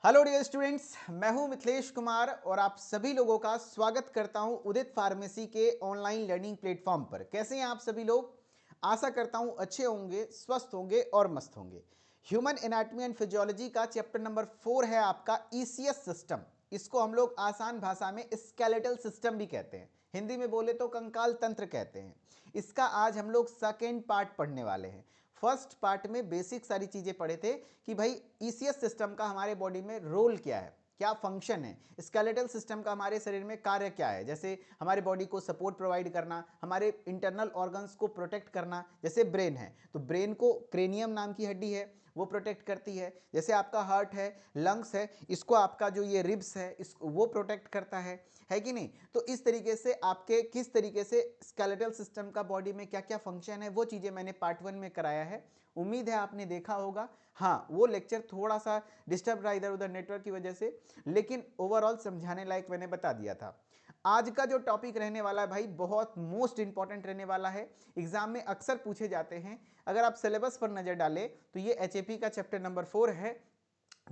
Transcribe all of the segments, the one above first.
Hello dear students, मैं हूं मिथिलेश कुमार और आप सभी लोगों का स्वागत करता हूं उदित फार्मेसी के ऑनलाइन लर्निंग प्लेटफॉर्म पर। कैसे हैं आप सभी लोग? आशा करता हूं अच्छे होंगे, स्वस्थ होंगे और मस्त होंगे। ह्यूमन एनाटॉमी एंड फिजियोलॉजी का चैप्टर नंबर 4 है आपका ईसीएस सिस्टम। इसको हम लोग आसान भाषा में स्केलेटल सिस्टम भी कहते हैं, हिंदी में बोले तो कंकाल तंत्र कहते हैं। इसका आज हम लोग सेकेंड पार्ट पढ़ने वाले हैं। फर्स्ट पार्ट में बेसिक सारी चीजें पढ़े थे कि भाई ईसीएस सिस्टम का हमारे बॉडी में रोल क्या है, क्या फंक्शन है, स्केलेटल सिस्टम का हमारे शरीर में कार्य क्या है। जैसे हमारे बॉडी को सपोर्ट प्रोवाइड करना, हमारे इंटरनल ऑर्गन्स को प्रोटेक्ट करना। जैसे ब्रेन है तो ब्रेन को क्रेनियम नाम की हड्डी है वो प्रोटेक्ट करती है। जैसे आपका हार्ट है, लंग्स है, इसको आपका जो ये रिब्स है इसको वो प्रोटेक्ट करता है कि नहीं। तो इस तरीके से आपके किस तरीके से स्केलेटल सिस्टम का बॉडी में क्या क्या फंक्शन है वो चीज़ें मैंने पार्ट 1 में कराया है। उम्मीद है आपने देखा होगा। हाँ, वो लेक्चर थोड़ा सा डिस्टर्ब रहा इधर उधर नेटवर्क की वजह से, लेकिन ओवरऑल समझाने लायक मैंने बता दिया था। आज का जो टॉपिक रहने वाला है भाई बहुत मोस्ट इंपॉर्टेंट रहने वाला है, एग्जाम में अक्सर पूछे जाते हैं। अगर आप सिलेबस पर नजर डालें तो ये एचएपी का चैप्टर नंबर 4 है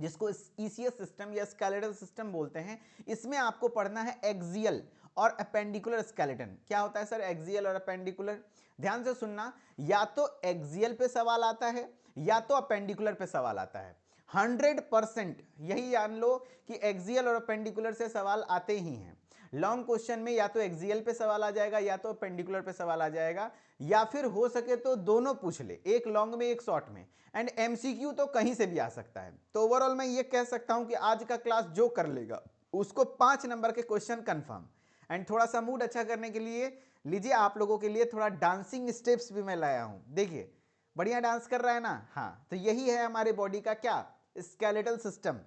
जिसको ईसीएस सिस्टम या स्केलेटल सिस्टम बोलते हैं। इसमें आपको पढ़ना है एक्सियल और अपेंडिकुलर स्केलेटन। क्या होता है सर एक्सियल और अपेंडिकुलर? ध्यान से सुनना, या तो एक्सियल पे सवाल आता है या तो अपेंडिकुलर पे सवाल आता है। 100% यही जान लो कि एक्सियल और अपेंडिकुलर से सवाल आते ही हैं। लॉन्ग क्वेश्चन में या तो एक्सियल पे सवाल आ जाएगा या तो अपेंडिकुलर पे सवाल आ जाएगा, या फिर हो सके तो दोनों पूछ ले, एक लॉन्ग में एक शॉर्ट में। एंड एमसीक्यू तो कहीं से भी आ सकता है। तो ओवरऑल मैं ये कह सकता हूं कि आज का क्लास जो कर लेगा उसको 5 नंबर के क्वेश्चन कंफर्म। एंड थोड़ा सा मूड अच्छा करने के लिए लीजिए आप लोगों के लिए थोड़ा डांसिंग स्टेप्स भी मैं लाया हूं। देखिए बढ़िया डांस कर रहा है ना। हाँ, तो यही है हमारे बॉडी का क्या, स्केलेटल सिस्टम।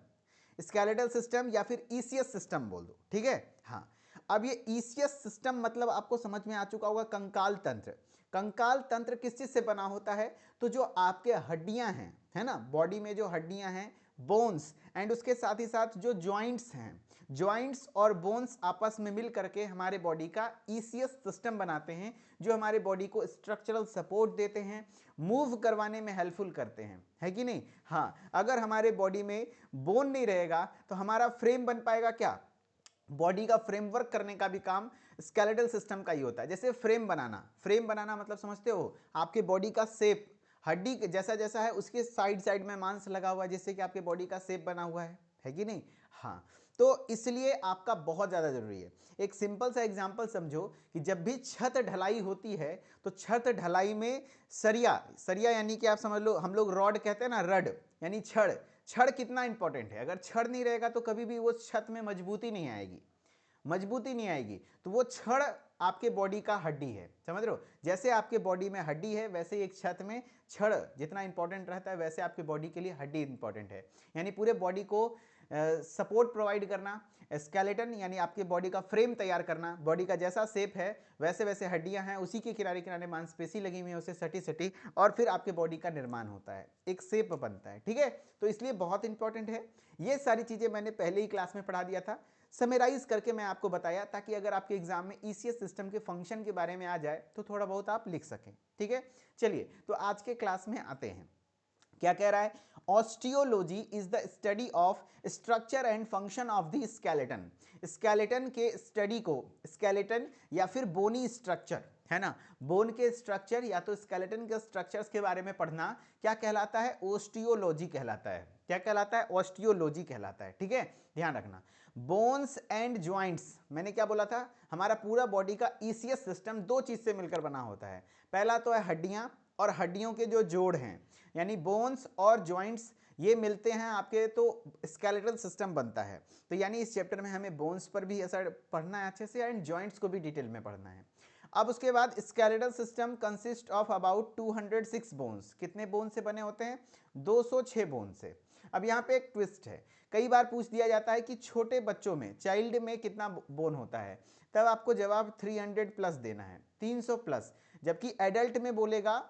स्केलेटल सिस्टम या फिर ईसीएस सिस्टम बोल दो, ठीक है। हाँ, अब ये ईसीएस सिस्टम मतलब आपको समझ में आ चुका होगा, कंकाल तंत्र। कंकाल तंत्र किस चीज से बना होता है? तो जो आपके हड्डियां हैं, है ना, बॉडी में जो हड्डियां हैं, बोन्स, एंड उसके साथ ही साथ जो जॉइंट्स हैं, जॉइंट्स और बोन्स आपस में मिल करके हमारे बॉडी का ईसीएस सिस्टम बनाते हैं, जो हमारे बॉडी को स्ट्रक्चरल सपोर्ट देते हैं, मूव करवाने में हेल्पफुल करते हैं, है कि नहीं। हाँ, अगर हमारे बॉडी में बोन नहीं रहेगा तो हमारा फ्रेम बन पाएगा क्या? बॉडी का फ्रेमवर्क करने का भी काम स्केलेटल सिस्टम का ही होता है। जैसे फ्रेम बनाना, फ्रेम बनाना मतलब समझते हो, आपके बॉडी का शेप, हड्डी जैसा जैसा है उसके साइड साइड में मांस लगा हुआ है जिससे कि आपके बॉडी का शेप बना हुआ है कि नहीं। हाँ, तो इसलिए आपका बहुत ज़्यादा जरूरी है। एक सिंपल सा एग्जांपल समझो कि जब भी छत ढलाई होती है तो छत ढलाई में सरिया, सरिया यानी कि आप समझ लो, हम लोग रॉड कहते हैं ना, रड यानी छड़। छड़ कितना इंपॉर्टेंट है, अगर छड़ नहीं रहेगा तो कभी भी वो छत में मजबूती नहीं आएगी, मजबूती नहीं आएगी। तो वो छड़ आपके बॉडी का हड्डी है, समझ रहे हो। जैसे आपके बॉडी में हड्डी है वैसे ही एक छत में छड़ जितना इंपॉर्टेंट रहता है वैसे आपके बॉडी के लिए हड्डी इंपॉर्टेंट है। यानी पूरे बॉडी को सपोर्ट प्रोवाइड करना, स्केलेटन यानी आपके बॉडी का फ्रेम तैयार करना, बॉडी का जैसा शेप है वैसे वैसे हड्डियां हैं, उसी के किनारे किनारे मांसपेशी लगी हुई है उसे सटी सटी, और फिर आपके बॉडी का निर्माण होता है, एक शेप बनता है, ठीक है। तो इसलिए बहुत इंपॉर्टेंट है। ये सारी चीजें मैंने पहले ही क्लास में पढ़ा दिया था, समराइज करके मैं आपको बताया, ताकि अगर आपके एग्जाम में ईसीएस सिस्टम के फंक्शन के बारे में आ जाए तो थोड़ा बहुत आप लिख सकें, ठीक है। चलिए तो आज के क्लास में आते हैं। क्या कह रहा है? Osteology is the study of structure and function of the skeleton. Skeleton के स्टडी को, स्केलेटन या फिर बोनी स्ट्रक्चर, है ना, बोन के स्ट्रक्चर या तो स्केलेटन के स्ट्रक्चर्स के बारे में पढ़ना क्या कहलाता है? ऑस्टियोलॉजी कहलाता है। क्या कहलाता है? ऑस्टियोलॉजी कहलाता है, ठीक है। ध्यान रखना, बोन्स एंड ज्वाइंट्स, मैंने क्या बोला था, हमारा पूरा बॉडी का ईसीएस सिस्टम दो चीज से मिलकर बना होता है। पहला तो है हड्डियां, और हड्डियों के जो जोड़ हैं यानी बोन्स और जॉइंट्स, ये मिलते हैं आपके तो स्केलेटल सिस्टम बनता है। तो यानी इस चैप्टर में हमें बोन्स पर भी असर पढ़ना है अच्छे से, एंड जॉइंट्स को भी डिटेल में पढ़ना है। अब उसके बाद skeletal system consist of about 206 bones. कितने बोन से बने होते हैं? 206 बोन से। अब यहाँ पे एक ट्विस्ट है, कई बार पूछ दिया जाता है कि छोटे बच्चों में, चाइल्ड में कितना बोन होता है, तब आपको जवाब 300 प्लस देना है, 300 प्लस। जबकि एडल्ट में बोलेगा,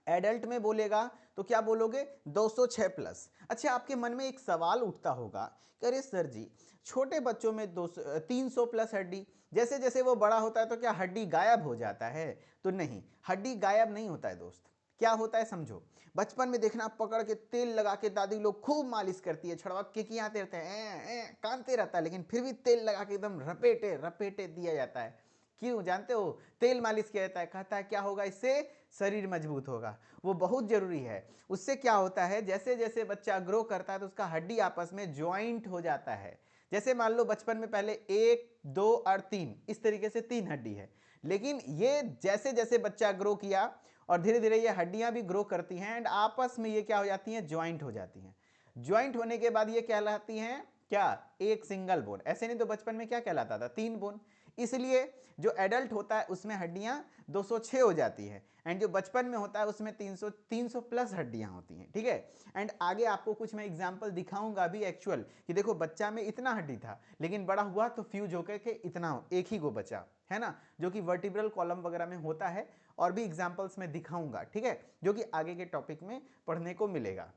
एडल्ट में बोलेगा तो क्या बोलोगे? 206 प्लस। अच्छा, आपके मन में एक सवाल उठता होगा कि अरे सर जी, छोटे बच्चों में 200 300 प्लस हड्डी, जैसे जैसे वो बड़ा होता है तो क्या हड्डी गायब हो जाता है? तो नहीं, हड्डी गायब नहीं होता है दोस्त। क्या होता है समझो, बचपन में देखना पकड़ के तेल लगा के दादी लोग खूब मालिश करती है, छड़वा के कियाते रहते हैं, कानते रहता है, लेकिन फिर भी तेल लगा के एकदम रपेटे रपेटे दिया जाता है। क्यों जानते हो? तेल मालिश किया जाता है, कहता है क्या होगा इससे? शरीर मजबूत होगा। वो बहुत जरूरी है। उससे क्या होता है, जैसे जैसे बच्चा ग्रो करता है तो उसका हड्डी आपस में ज्वाइंट हो जाता है। जैसे मान लो बचपन में पहले 1, 2 और 3 इस तरीके से 3 हड्डी है, लेकिन ये जैसे जैसे बच्चा ग्रो किया और धीरे धीरे ये हड्डियां भी ग्रो करती हैं एंड आपस में ये क्या हो जाती हैं? ज्वाइंट हो जाती हैं। ज्वाइंट होने के बाद ये कहलाती हैं क्या? एक सिंगल बोन। ऐसे नहीं तो बचपन में क्या कहलाता था? 3 बोन। इसलिए जो एडल्ट होता है उसमें हड्डियां 206 हो जाती है एंड जो बचपन में होता है उसमें 300 प्लस हड्डियां होती हैं। ठीक है, एंड आगे आपको कुछ मैं एग्जांपल दिखाऊंगा भी एक्चुअल कि देखो बच्चा में इतना हड्डी था, लेकिन बड़ा हुआ तो फ्यूज होकर के इतना एक ही गो बचा है ना, जो कि वर्टिब्रल कॉलम वगैरह में होता है। और भी एग्जांपल्स मैं दिखाऊंगा, ठीक है, जो कि आगे के टॉपिक में पढ़ने को मिलेगा।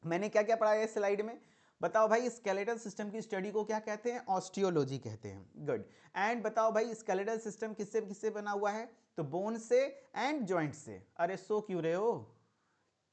मैंने क्या क्या पढ़ा है इस स्लाइड में? बताओ भाई, स्केलेटल सिस्टम की स्टडी को क्या कहते हैं? ऑस्टियोलॉजी कहते हैं। गुड। एंड बताओ भाई, स्केलेटल सिस्टम किससे किससे बना हुआ है? तो बोन से एंड जॉइंट से। अरे सो क्यों रहे हो?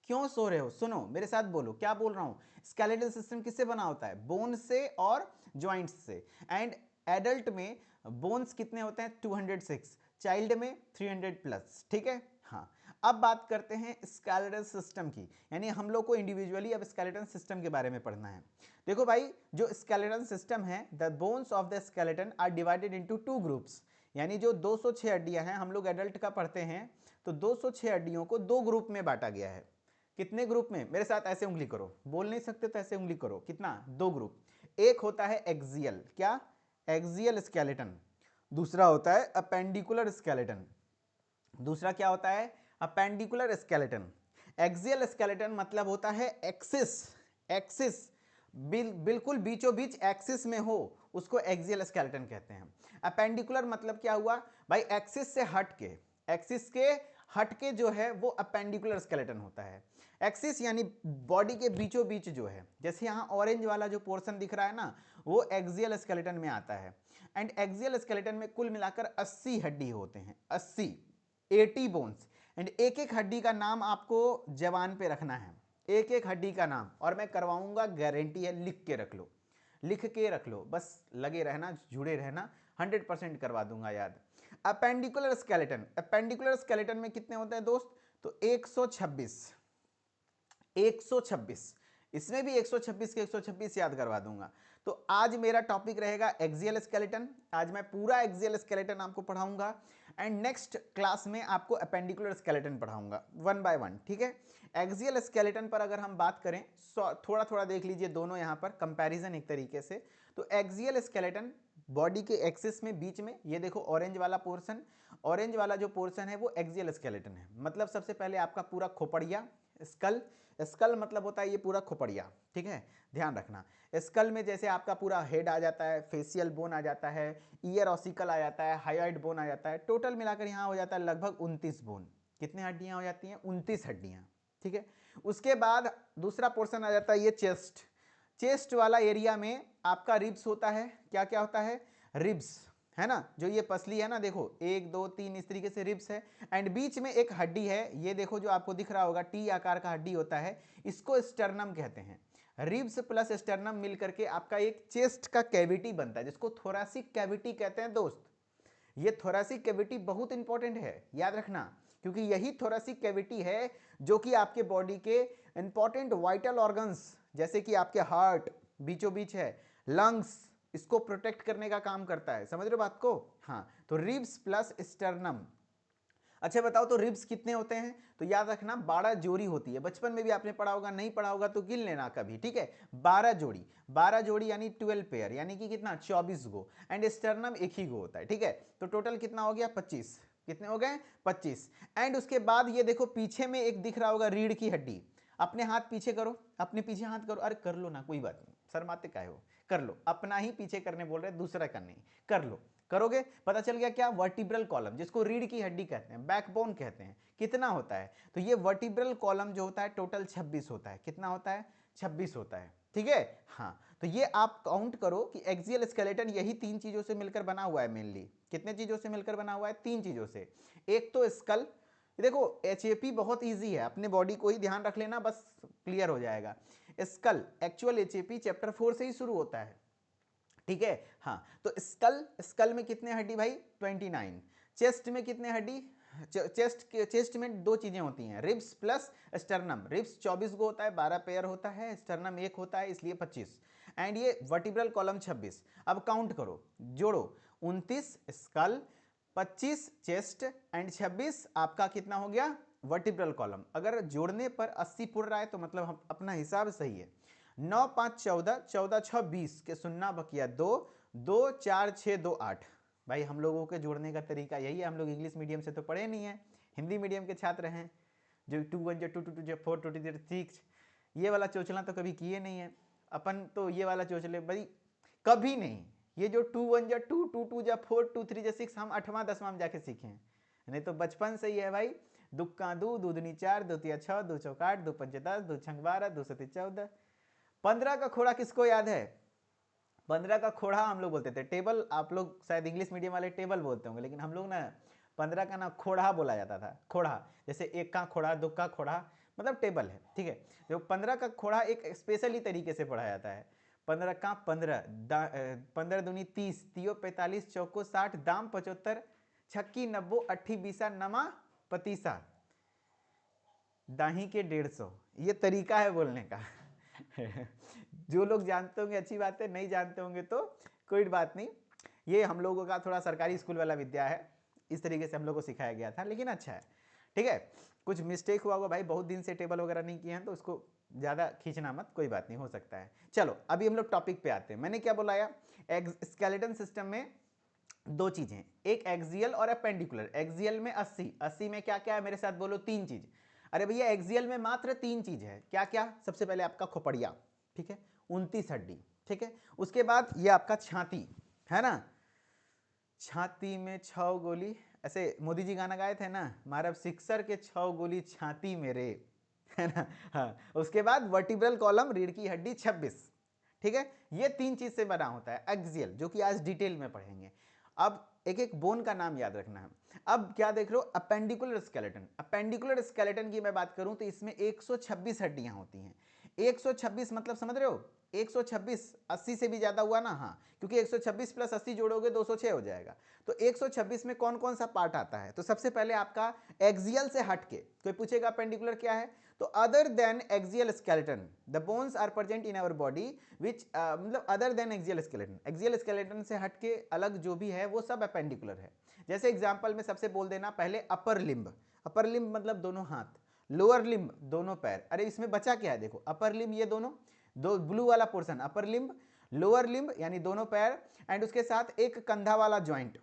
क्यों सो रहे हो? सुनो मेरे साथ, बोलो क्या बोल रहा हूं। स्केलेटल सिस्टम किससे बना होता है? बोन से और जॉइंट्स से। एंड एडल्ट में बोन्स कितने होते हैं? 206, चाइल्ड में 300 प्लस। ठीक है, हाँ। अब बात करते हैं स्केलेटल सिस्टम की, यानी हम लोग को इंडिविजुअली अब स्केलेटल सिस्टम के बारे में पढ़ना है। देखो भाई, जो स्केलेटल सिस्टम है, the bones of the skeleton are divided into 2 groups. यानी जो 206 हड्डियां हैं, हम लोग एडल्ट का पढ़ते हैं, तो 206 हड्डियों को 2 ग्रुप में बांटा गया है। कितने ग्रुप में? मेरे साथ ऐसे उंगली करो, बोल नहीं सकते तो ऐसे उंगली करो। कितना? 2 ग्रुप। एक होता है एक्सियल, क्या? Axial skeleton. दूसरा होता है अपेंडिकुलर स्केलेटन। दूसरा क्या होता है? Appendicular skeleton. एक्सियल स्केलेटन मतलब होता है एक्सिस, एक्सिस बिल्कुल बीचों बीच एक्सिस में हो, उसको एक्सियल स्केलेटन कहते हैं। अपेंडिकुलर मतलब क्या हुआ भाई? एक्सिस से हट के, एक्सिस के हट के जो है वो अपेंडिकुलर स्केलेटन होता है। एक्सिस यानी बॉडी के बीचों बीच जो है, जैसे यहाँ ऑरेंज वाला जो पोर्शन दिख रहा है ना, वो एक्सियल स्केलेटन में आता है। एंड एक्सियल स्केलेटन में कुल मिलाकर 80 हड्डी होते हैं, 80 बोन्स। एंड एक एक हड्डी का नाम आपको जबान पे रखना है, एक एक हड्डी का नाम, और मैं करवाऊंगा, गारंटी है, लिख के रख लो, लिख के रख लो, बस लगे रहना, जुड़े रहना, 100% करवा दूंगा याद। अपेंडिकुलर स्केलेटन, अपेंडिकुलर स्केलेटन में कितने होते हैं दोस्त? तो 126, 126, इसमें भी 126 के 126 याद करवा दूंगा। तो आज मेरा टॉपिक रहेगा एक्सियल स्केलेटन। आज मैं पूरा एक्सियल स्केलेटन आपको पढ़ाऊंगा एंड नेक्स्ट क्लास में आपको अपेंडिकुलर स्केलेटन पढ़ाऊंगा 1 बाय 1। ठीक है, एक्सियल स्केलेटन पर अगर हम बात करें, थोड़ा थोड़ा देख लीजिए दोनों यहां पर कंपैरिजन एक तरीके से। तो एक्सियल स्केलेटन बॉडी के एक्सिस में बीच में, ये देखो ऑरेंज वाला पोर्शन, ऑरेंज वाला जो पोर्शन है वो एक्सियल स्केलेटन है। मतलब सबसे पहले आपका पूरा खोपड़िया, स्कल, स्कल मतलब होता है ये पूरा खोपड़िया। ठीक है, ध्यान रखना। स्कल में जैसे आपका पूरा हेड आ जाता है, फेशियल बोन आ जाता है, ईयर ऑसिकल आ जाता है, हाइड बोन आ जाता है, टोटल मिलाकर यहाँ हो जाता है लगभग 29 बोन। कितने हड्डियां हो जाती हैं? 29 हड्डियां। ठीक है, उसके बाद दूसरा पोर्शन आ जाता है ये चेस्ट। चेस्ट वाला एरिया में आपका रिब्स होता है। क्या क्या होता है? रिब्स, है ना, जो ये पसली है ना, देखो 1 2 3 इस तरीके से रिब्स है। एंड बीच में एक हड्डी है, ये देखो जो आपको दिख रहा होगा, टी आकार का हड्डी होता है, इसको स्टर्नम कहते हैं। रिब्स प्लस स्टर्नम मिलकर के आपका एक चेस्ट का कैविटी बनता है, जिसको थोरैसिक कैविटी कहते हैं दोस्त। ये थोरैसिक कैविटी बहुत इंपॉर्टेंट है, याद रखना, क्योंकि यही थोरैसिक कैविटी है जो कि आपके बॉडी के इंपॉर्टेंट वाइटल ऑर्गन्स, जैसे कि आपके हार्ट बीचों बीच है, लंग्स, इसको प्रोटेक्ट करने का काम करता है। समझ रहे हो बात को? हाँ, तो रिब्स प्लस स्टर्नम। अच्छा बताओ, तो रिब्स कितने होते हैं? तो याद रखना 12 जोड़ी होती है। बचपन में भी आपने पढ़ा होगा, नहीं पढ़ा होगा तो गिन लेना कभी। ठीक है, 12 जोड़ी, 12 जोड़ी यानी 12 पेयर, यानी कि कितना? 24 गो। एंड स्टर्नम एक ही गो होता है। ठीक है, तो टोटल कितना हो गया? 25। कितने हो गए? 25। एंड उसके बाद ये देखो पीछे में एक दिख रहा होगा रीढ़ की हड्डी। अपने हाथ पीछे करो, अपने पीछे हाथ करो। अरे कर लो ना, कोई बात नहीं, शर्माते काहे हो, कर लो। अपना ही पीछे करने बोल रहे, दूसरा का नहीं, कर लो। करोगे, पता चल गया क्या? वर्टिब्रल कॉलम, जिसको रीढ़ की हड्डी कहते हैं, बैकबोन कहते हैं, कितना होता है? तो ये वर्टिब्रल कॉलम जो होता है टोटल 26 होता है। कितना होता है? 26 होता है। ठीक है, हाँ, तो ये आप काउंट करो कि एक्सियल स्केलेटन यही 3 चीजों से मिलकर बना हुआ है मेनली। कितने चीजों से मिलकर बना हुआ है? 3 चीजों से। एक तो स्कल, ये देखो HAP बहुत इजी है, अपने बॉडी को ही ध्यान रख लेना, बस क्लियर हो जाएगा। स्कल एक्चुअल HAP चैप्टर 4 से ही शुरू होता है, ठीक है। हाँ, तो स्कल में कितने हड्डी भाई? 29। चेस्ट में कितने हड्डी? चेस्ट में दो चीजें होती हैं, रिब्स प्लस स्टर्नम। रिब्स 24 को होता है, 12 पेयर होता है, स्टर्नम 1 होता है, इसलिए 25, एंड ये वर्टिब्रल कॉलम 26। अब काउंट करो, जोड़ो, 29 स्कल, 25 चेस्ट एंड 26 आपका कितना हो गया? Vertebral column. अगर जोड़ने पर 80 पुर रहा है तो मतलब हम अपना हिसाब सही है। 9 5 14, 14 6 20 के सुन्ना बकिया 2, 2 4 6 2 8। भाई हम लोगों के जोड़ने का तरीका यही है, हम लोग इंग्लिश मीडियम से तो पढ़े नहीं है, हिंदी मीडियम के छात्र हैं। जो 2 1 जो 2 2 जो 4 2 2 6, ये वाला चोचला तो कभी किए नहीं है अपन, तो ये वाला चोचले भाई कभी नहीं। ये जो 2 1 जा 2 2 2 जा 4 2 3 जा 6 हम 8वां 10वां में जाके सीखे हैं, नहीं तो बचपन से ही है भाई। दुक्का 2, दूधनी 4, दूतिया 6, 2 चौक 8, 2 पंच 10, 2 छंग 12, 2 सती 14। 15 का खोड़ा किसको याद है? 15 का खोड़ा हम लोग बोलते थे, टेबल आप लोग शायद इंग्लिश मीडियम वाले टेबल बोलते होंगे, लेकिन हम लोग ना 15 का ना खोड़ा बोला जाता था। खोड़ा जैसे 1 का खोड़ा, 2 का खोड़ा, मतलब टेबल है, ठीक है। जो 15 का खोड़ा एक स्पेशली तरीके से पढ़ा जाता है। 15 का 15, 15 दूनी 30, तियो 45, चौको 60, दाम 75, छक्की 90, अट्ठी 20, नमा पतीसा, दाही के 150। ये तरीका है बोलने का। जो लोग जानते होंगे अच्छी बात है, नहीं जानते होंगे तो कोई बात नहीं। ये हम लोगों का थोड़ा सरकारी स्कूल वाला विद्या है, इस तरीके से हम लोग को सिखाया गया था, लेकिन अच्छा है, ठीक है। कुछ मिस्टेक हुआ होगा भाई, बहुत दिन से टेबल वगैरह नहीं किए हैं तो उसको ज़्यादा खींचना मत, कोई बात नहीं, हो सकता है। चलो अभी हम लोग टॉपिक पे आते हैं। मैंने क्या बुलाया? स्केलेटन सिस्टम में दो चीजें, एक एक्सियल और अपेंडिकुलर। एक्सियल में 80, 80 में क्या क्या है मेरे साथ बोलो? 3 चीज। अरे भैया एक्सियल में मात्र 3 चीज है, क्या क्या? सबसे पहले आपका खोपड़िया, ठीक है, 29 हड्डी, ठीक है। उसके बाद ये आपका छाती है ना, छाती में 6 गोली, ऐसे मोदी जी गाना गाए थे ना, मारब सिक्सर के 6 गोली छाती मेरे, है ना। हाँ, उसके बाद वर्टिब्रल कॉलम, रीढ़ की हड्डी 26, ठीक है। ये 3 चीज से बना होता है एक्सियल, जो कि आज डिटेल में पढ़ेंगे। अब एक एक बोन का नाम याद रखना है। अब क्या देख रहे हो? Appendicular skeleton. अपेंडिकुलर स्केलेटन की मैं बात करूं तो इसमें 126 हड्डियां होती हैं। 126 मतलब समझ रहे हो? 126, 80 से भी ज्यादा हुआ ना, हाँ, क्योंकि 126 प्लस 80 जोड़ोगे 206 हो जाएगा। तो 126 में कौन कौन सा पार्ट आता है? तो सबसे पहले आपका एक्सियल से हटके, कोई पूछेगा अपेंडिकुलर क्या है, तो other than axial skeleton the bones are present in our body which, मतलब other than axial skeleton, axial skeleton से हटके अलग जो भी है वो सब अपेंडिकुलर है। जैसे एग्जांपल में सबसे बोल देना पहले अपर लिम्ब। अपर लिम्ब मतलब दोनों हाथ, लोअर लिम्ब दोनों पैर। अरे इसमें बचा क्या है? देखो अपर लिम्ब ये दोनों, दो ब्लू वाला portion upper limb, lower limb यानी दोनों पैर, एंड उसके साथ एक कंधा वाला ज्वाइंट,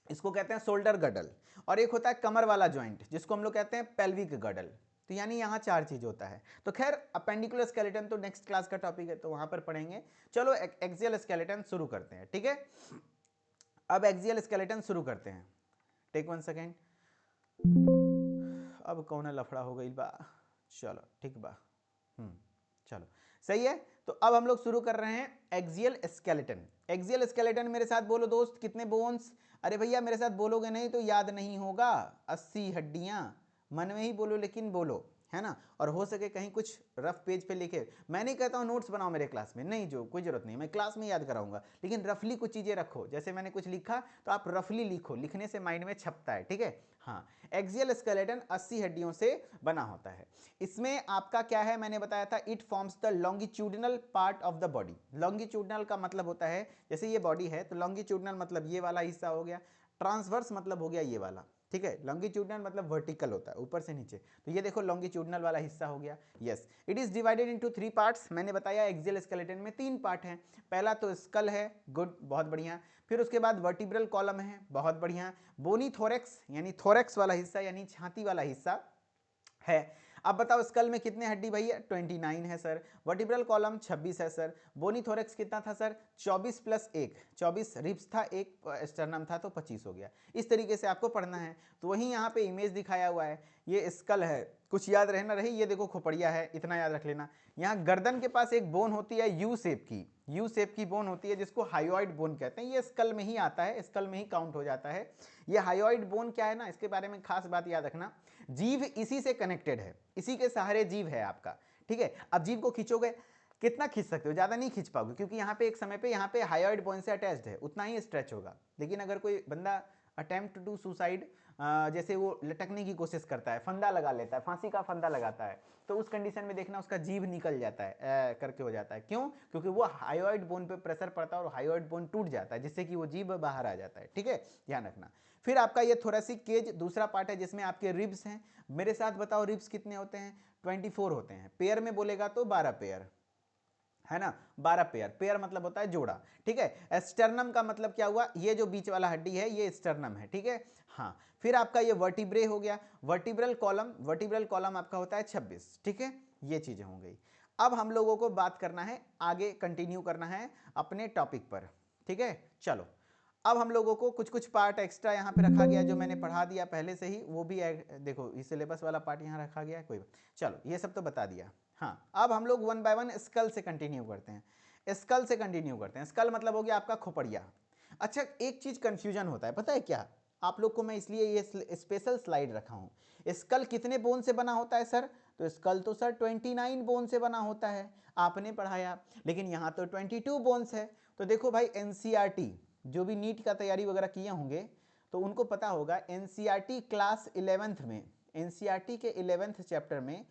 इसको कहते हैं शोल्डर गडल, और एक होता है कमर वाला ज्वाइंट जिसको हम लोग कहते हैं पेल्विक गडल। तो यानी यहाँ 4 चीज होता है। तो खैर अपेंडिकुलर स्केलेटन तो नेक्स्ट क्लास का टॉपिक है, तो वहां पर पढ़ेंगे। चलो एक्सियल स्केलेटन शुरू करते हैं, ठीक है। अब एक्सियल स्केलेटन शुरू करते हैं, टेक 1 सेकेंड। अब कौन लफड़ा हो गई बा, चलो ठीक बा, चलो सही है। तो अब हम लोग शुरू कर रहे हैं एक्सियल स्केलेटन। एक्सियल स्केलेटन मेरे साथ बोलो दोस्त, कितने बोन्स? अरे भैया मेरे साथ बोलोगे नहीं तो याद नहीं होगा। 80 हड्डियां, मन में ही बोलो लेकिन बोलो, है ना। और हो सके कहीं कुछ रफ पेज पे लिखे, मैं नहीं कहता हूँ नोट्स बनाओ मेरे क्लास में, नहीं, जो कोई जरूरत नहीं, मैं क्लास में याद कराऊंगा, लेकिन रफली कुछ चीजें रखो। जैसे मैंने कुछ लिखा तो आप रफली लिखो, लिखने से माइंड में छपता है, ठीक है। हाँ, एक्सियल स्केलेटन 80 हड्डियों से बना होता है। इसमें आपका क्या है, मैंने बताया था, it forms the longitudinal part of the body. Longitudinal का मतलब होता है, जैसे ये बॉडी है तो लॉन्गिट्यूडिनल मतलब ये वाला हिस्सा हो गया, ट्रांसवर्स मतलब हो गया ये वाला, ठीक है। लॉन्गिट्यूडिनल मतलब वर्टिकल होता है, ऊपर से नीचे, तो ये देखो लॉन्गिट्यूडिनल वाला हिस्सा हो गया। Yes, it is divided into 3 parts. मैंने बताया एक्सियल स्केलेटन में 3 पार्ट हैं। पहला तो स्कल है, गुड, बहुत बढ़िया। फिर उसके बाद वर्टिब्रल कॉलम है, बहुत बढ़िया। बोनी थोरेक्स यानी थोरेक्स वाला हिस्सा यानी छाती वाला हिस्सा है। अब बताओ स्कल में कितने हड्डी भैया? 29 है सर। वर्टिब्रल कॉलम 26 है सर। बोनी थोरेक्स कितना था सर? 24 प्लस 1, 24 रिब्स था, एक स्टर्नम था, तो 25 हो गया। इस तरीके से आपको पढ़ना है। तो वहीं यहाँ पे इमेज दिखाया हुआ है, ये स्कल है, कुछ याद रहे ना रही, ये देखो खोपड़िया है, इतना याद रख लेना। यहाँ गर्दन के पास एक बोन होती है यू शेप की, यू शेप की बोन होती है जिसको हायोइड बोन कहते हैं। ये स्कल में ही आता है, स्कल में ही काउंट हो जाता है। ये हायोइड बोन क्या है ना, इसके बारे में खास बात याद रखना, जीव इसी से कनेक्टेड है, इसी के सहारे जीव है आपका, ठीक है। अब जीव को खींचोगे, कितना खींच सकते हो, ज़्यादा नहीं खींच पाओगे, क्योंकि यहाँ पे एक समय पे यहाँ पे हायोइड बोन से अटैच्ड है, उतना ही स्ट्रेच होगा। लेकिन अगर कोई बंदा अटेम्प्ट टू सुसाइड, जैसे वो लटकने की कोशिश करता है, फंदा लगा लेता है, फांसी का फंदा लगाता है, तो उस कंडीशन में देखना उसका जीभ निकल जाता है, करके हो जाता है। क्यों? क्योंकि वो हायोइड बोन पे प्रेशर पड़ता है और हायोइड बोन टूट जाता है, जिससे कि वो जीभ बाहर आ जाता है, ठीक है, ध्यान रखना। फिर आपका ये थोरेसिक केज दूसरा पार्ट है जिसमें आपके रिब्स हैं। मेरे साथ बताओ रिब्स कितने होते हैं? 24 होते हैं। पेयर में बोलेगा तो 12 पेयर, है ना, 12 पेयर। पेयर मतलब होता है जोड़ा, ठीक है। स्टर्नम का मतलब क्या हुआ, ये जो बीच वाला हड्डी है ये स्टर्नम है, ठीक है। हाँ, फिर आपका ये वर्टिब्रे हो गया, वर्टिब्रल कॉलम, वर्टिब्रल कॉलम आपका होता है 26, ठीक है, ये चीजें हो गई। अब हम लोगों को बात करना है, आगे कंटिन्यू करना है अपने टॉपिक पर, ठीक है। चलो, अब हम लोगों को कुछ कुछ पार्ट एक्स्ट्रा यहाँ पे रखा गया जो मैंने पढ़ा दिया पहले से ही, वो भी देखो ये सिलेबस वाला पार्ट यहाँ रखा गया है, कोई चलो ये सब तो बता दिया। हाँ, अब हम लोग वन बाय वन स्कल से कंटिन्यू करते हैं, स्कल से कंटिन्यू करते हैं। स्कल मतलब हो गया आपका खोपड़िया। अच्छा, एक चीज कंफ्यूजन होता है, पता है क्या आप लोग को, मैं इसलिए ये स्पेशल स्लाइड रखा हूँ। स्कल कितने बोन से बना होता है सर? तो स्कल तो सर 29 बोन से बना होता है, आपने पढ़ाया, लेकिन यहाँ तो 22 बोन्स है। तो देखो भाई, एनसीईआरटी जो भी नीट का तैयारी वगैरह किए होंगे तो उनको पता होगा, एनसीईआरटी क्लास 11th में, एनसीईआरटी के 11th चैप्टर में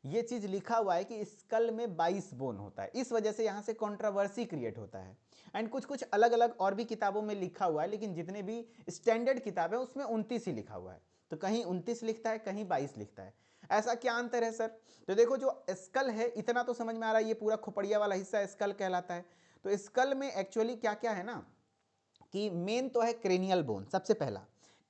ये चीज लिखा हुआ है कि स्कल में 22 बोन होता है। इस वजह से यहाँ से कंट्रोवर्सी क्रिएट होता है। एंड कुछ कुछ अलग अलग और भी किताबों में लिखा हुआ है, लेकिन जितने भी स्टैंडर्ड किताब है उसमें 29 ही लिखा हुआ है। तो कहीं 29 लिखता है, कहीं 22 लिखता है। ऐसा क्या अंतर है सर? तो देखो, जो स्कल है इतना तो समझ में आ रहा है, ये पूरा खोपड़िया वाला हिस्सा स्कल कहलाता है। तो स्कल में एक्चुअली क्या क्या है ना, कि मेन तो है क्रेनियल बोन। सबसे पहला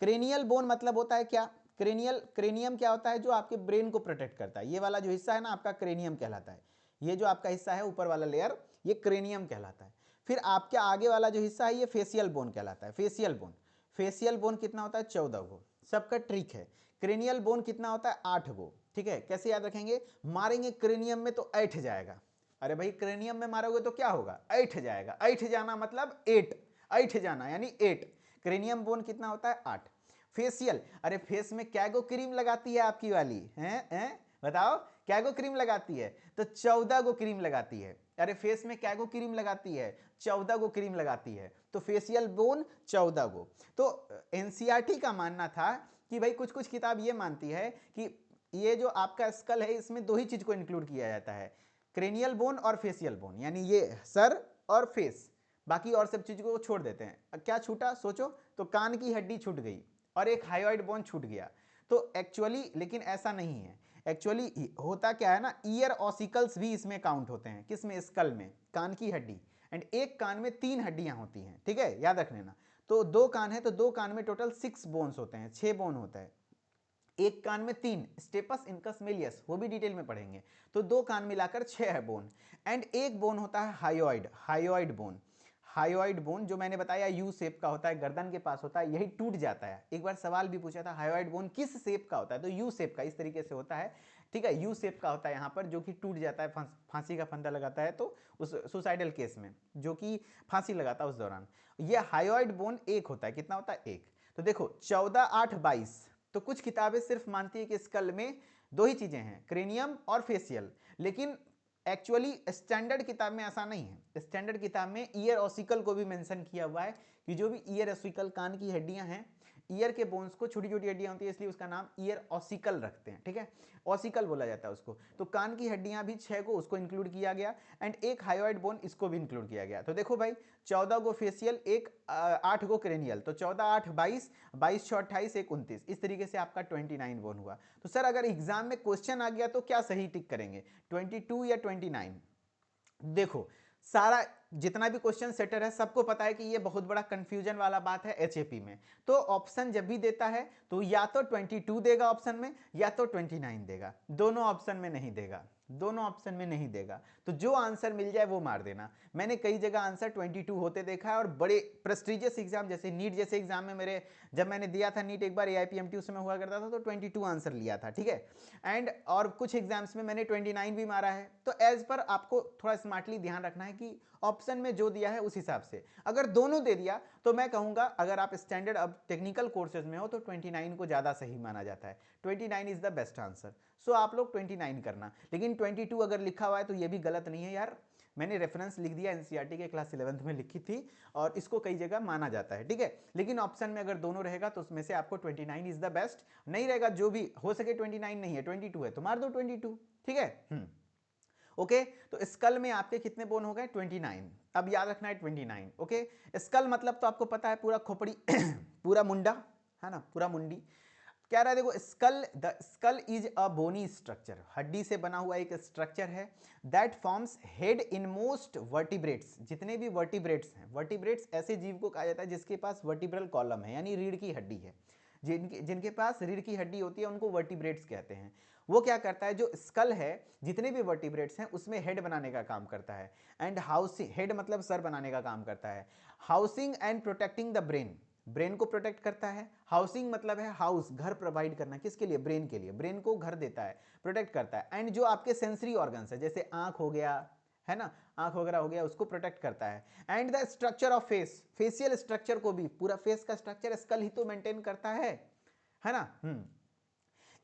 क्रेनियल बोन मतलब होता है क्या, क्रेनियम क्या होता है, जो आपके ब्रेन को प्रोटेक्ट करता है। ये वाला जो हिस्सा है ना आपका, क्रेनियम कहलाता है। ये जो आपका हिस्सा है ऊपर वाला लेयर, ये क्रेनियम कहलाता है। फिर आपके आगे वाला जो हिस्सा है ये फेशियल बोन कहलाता है। फेशियल बोन, फेशियल बोन कितना होता है? 14 गो। सबका ट्रिक है। क्रेनियल बोन कितना होता है? 8 गो, ठीक है। कैसे याद रखेंगे? मारेंगे क्रेनियम में तो ऐठ जाएगा। अरे भाई, क्रेनियम में मारोगे तो क्या होगा? ऐठ जाएगा। ऐठ जाना मतलब 8, ऐठ जाना यानी 8। क्रेनियम बोन कितना होता है? 8। फेशियल, अरे फेस में क्या गो क्रीम लगाती है आपकी वाली, हैं बताओ, क्या गो क्रीम लगाती है? तो 14 गो क्रीम लगाती है। अरे फेस में क्या गो क्रीम लगाती है? 14 गो क्रीम लगाती है। तो फेशियल बोन 14 गो। तो एनसीईआरटी का मानना था कि भाई, कुछ कुछ किताब ये मानती है कि ये जो आपका स्कल है इसमें दो ही चीज को इंक्लूड किया जाता है, क्रेनियल बोन और फेशियल बोन, यानी ये सर और फेस, बाकी और सब चीज को छोड़ देते हैं। क्या छूटा सोचो? तो कान की हड्डी छूट गई और एक हाइयोइड बोन छूट गया। तो एक्चुअली लेकिन ऐसा नहीं है। एक्चुअली होता क्या है ना, ईयर ऑसिकल्स भी इसमें काउंट होते हैं। किसमें? स्कल में, कान की हड्डी। एंड एक कान में 3 हड्डियां होती हैं, ठीक है, याद रख लेना। तो 2 कान है तो 2 कान में टोटल 6 बोन्स होते हैं, 6 बोन होता है। एक कान में 3, स्टेपस इनकस मेलियस, वो भी डिटेल में पढ़ेंगे। तो 2 कान मिलाकर 6 है बोन। एंड एक बोन होता है hyoid, hyoid bone. Hyoid bone जो मैंने बताया यू शेप का होता है, गर्दन के पास होता है, यही टूट जाता है। एक बार सवाल भी पूछा था, हायोइड बोन किस शेप का होता है? तो यू शेप का, इस तरीके से होता है, ठीक है, यू शेप का होता है यहाँ पर, जो कि टूट जाता है। फांसी का फंदा लगाता है तो उस सुसाइडल केस में, जो कि फांसी लगाता है उस दौरान। ये हायोइड बोन एक होता है, कितना होता है? एक। तो देखो 14, 8, 22। तो कुछ किताबें सिर्फ मानती है कि स्कल में दो ही चीजें हैं, क्रेनियम और फेशियल। लेकिन एक्चुअली स्टैंडर्ड किताब में ऐसा नहीं है। स्टैंडर्ड किताब में ईयर ऑसिकल को भी मेंशन किया हुआ है कि जो भी ईयर ऑसिकल, कान की हड्डियां हैं, ईयर के बोन्स को, छोटी छोटी हड्डियां होती है इसलिए उसका नाम ईयर ऑसिकल रखते हैं, ठीक है, ऑसिकल बोला जाता है उसको। तो कान की हड्डियां भी 6 को, उसको इंक्लूड किया गया। एंड एक हायोइड बोन, इसको भी इंक्लूड किया गया। तो देखो भाई, 14 गो फेशियल, एक 8 गो क्रेनियल, तो 14, 8, 22, 22, 6, 28, एक 29, इस तरीके से आपका 29 बोन हुआ। तो सर अगर एग्जाम में क्वेश्चन आ गया तो क्या सही टिक करेंगे, 22 या 29? देखो, सारा जितना भी क्वेश्चन सेटर है सबको पता है कि ये बहुत बड़ा कंफ्यूजन वाला बात है एचएपी में। तो ऑप्शन जब भी देता है तो या तो 22 देगा ऑप्शन में, या तो 29 देगा, दोनों ऑप्शन में नहीं देगा। दोनों ऑप्शन में नहीं देगा। तो जो आंसर मिल जाए वो मार देना। मैंने कई जगह आंसर 22 होते देखा है, और बड़े प्रेस्टिजियस एग्जाम जैसे नीट जैसे एग्जाम में मेरे, जब मैंने दिया था नीट एक बार AIPMT उस समय हुआ करता था, तो 22 आंसर लिया था, ठीक है। एंड और कुछ एग्जाम्स में मैंने 29 भी मारा है। तो एज पर आपको थोड़ा स्मार्टली ध्यान रखना है कि ऑप्शन में जो दिया है उस हिसाब से। अगर दोनों दे दिया तो मैं कहूंगा, अगर आप स्टैंडर्ड अब टेक्निकल कोर्सेज में हो तो 29 को ज़्यादा सही माना जाता है। 29 इज द बेस्ट आंसर। सो आप लोग 29 करना। लेकिन 22 अगर लिखा हुआ है तो ये भी गलत नहीं है यार। मैंने रेफरेंस लिख दिया, NCERT के क्लास 11th में लिखी थी, और इसको कई जगह माना जाता है, ठीक है। लेकिन ऑप्शन में अगर दोनों रहेगा तो उसमें से आपको 29 इज द बेस्ट। नहीं रहेगा, जो भी हो सके, 29 नहीं है 22 है तो मार दो 22, ठीक है। ओके, तो स्कल में आपके कितने बोन हो गए? 29। अब याद रखना है 29। ओके, स्कल मतलब तो आपको पता है, पूरा खोपड़ी पूरा मुंडा, है ना, पूरा मुंडी। कह रहा है देखो, skull, the skull is a bony structure, हड्डी से बना हुआ एक स्ट्रक्चर है, that forms head in most vertebrates. जितने भी वर्टिब्रेट्स हैं, वर्टिब्रेट्स ऐसे जीव को कहा जाता है जिसके पास वर्टिब्रल कॉलम है, यानी रीढ़ की हड्डी है। जिनके पास रीढ़ की हड्डी होती है उनको वर्टिब्रेट्स कहते हैं। वो क्या करता है, जो स्कल है, जितने भी वर्टिब्रेट्स हैं उसमें हेड बनाने का काम करता है। एंड हाउसिंग, हेड मतलब सर बनाने का काम करता है। Housing and protecting the brain, brain को प्रोटेक्ट करता है। हाउसिंग मतलब है हाउस, घर प्रोवाइड करना, किसके लिए? ब्रेन के लिए। ब्रेन को घर देता है, प्रोटेक्ट करता है। एंड जो आपके सेंसरी ऑर्गन्स है, जैसे आंख हो गया, है ना, आंख वगैरह हो गया, उसको प्रोटेक्ट करता है। And the structure of face, facial structure को भी, पूरा फेस का स्ट्रक्चर स्कल ही तो मेंटेन करता है ना।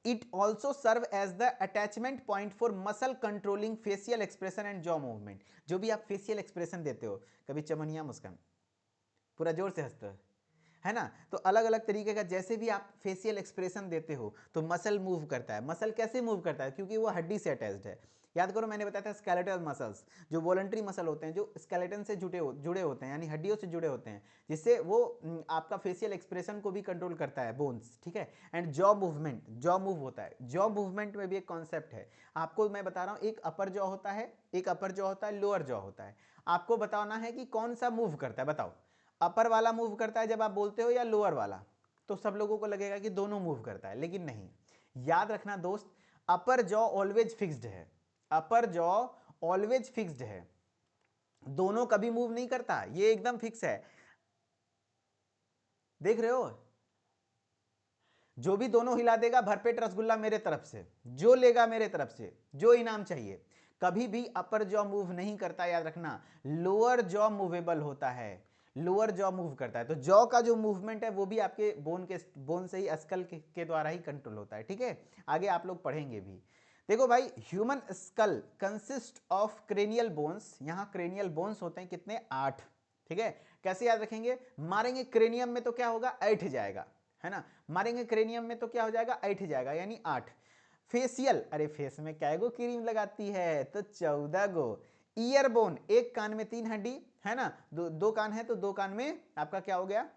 It also serve as the attachment point for muscle controlling facial expression and jaw movement. जो भी आप फेशियल एक्सप्रेशन देते हो, कभी चमनिया मुस्कान, पूरा जोर से हंसते हो, है ना, तो अलग अलग तरीके का जैसे भी आप फेशियल एक्सप्रेशन देते हो तो मसल मूव करता है। मसल कैसे मूव करता है? क्योंकि वो हड्डी से अटैच्ड है। याद करो, मैंने बताया था स्केलेटल मसल्स, जो वॉलंटरी मसल होते हैं, जो स्केलेटन से जुड़े होते हैं, यानी हड्डियों से जुड़े होते हैं, जिससे वो आपका फेशियल एक्सप्रेशन को भी कंट्रोल करता है, बोन्स, ठीक है। And jaw movement, jaw move होता है। जॉ मूवमेंट में भी एक कॉन्सेप्ट है, आपको मैं बता रहा हूँ। एक अपर जॉ होता है, एक अपर जॉ होता है, लोअर जॉ होता है। आपको बताना है कि कौन सा मूव करता है, बताओ। अपर वाला मूव करता है जब आप बोलते हो, या लोअर वाला? तो सब लोगों को लगेगा कि दोनों मूव करता है, लेकिन नहीं। याद रखना दोस्त, अपर जॉ ऑलवेज फिक्स्ड है, अपर जॉ ऑलवेज फिक्स्ड है, दोनों कभी मूव नहीं करता, ये एकदम फिक्स है। देख रहे हो, जो भी दोनों हिला देगा, भरपेट रसगुल्ला मेरे तरफ से, जो लेगा मेरे तरफ से, जो इनाम चाहिए। कभी भी अपर जॉ मूव नहीं करता, याद रखना। लोअर जॉ मूवेबल होता है, लोअर जॉ मूव करता है। तो जॉ का जो मूवमेंट है वो भी आपके बोन से ही, स्कल के द्वारा ही कंट्रोल होता है, ठीक है। आगे आप लोग पढ़ेंगे भी। देखो भाई, human school consist of cranial bones. यहां क्रेनियल बोन्स होते हैं कितने? 8, ठीक है। कैसे याद रखेंगे? मारेंगे क्रेनियम में तो क्या होगा? ऐठ जाएगा, है ना। मारेंगे क्रेनियम में तो क्या हो जाएगा? ऐठ जाएगा, यानी 8। फेशियल, अरे फेस में क्या गो क्रीम लगाती है? तो 14 गो। ईयर बोन, एक कान में 3 हड्डी, है ना, दो कान है तो 2 कान में आपका क्या हो गया?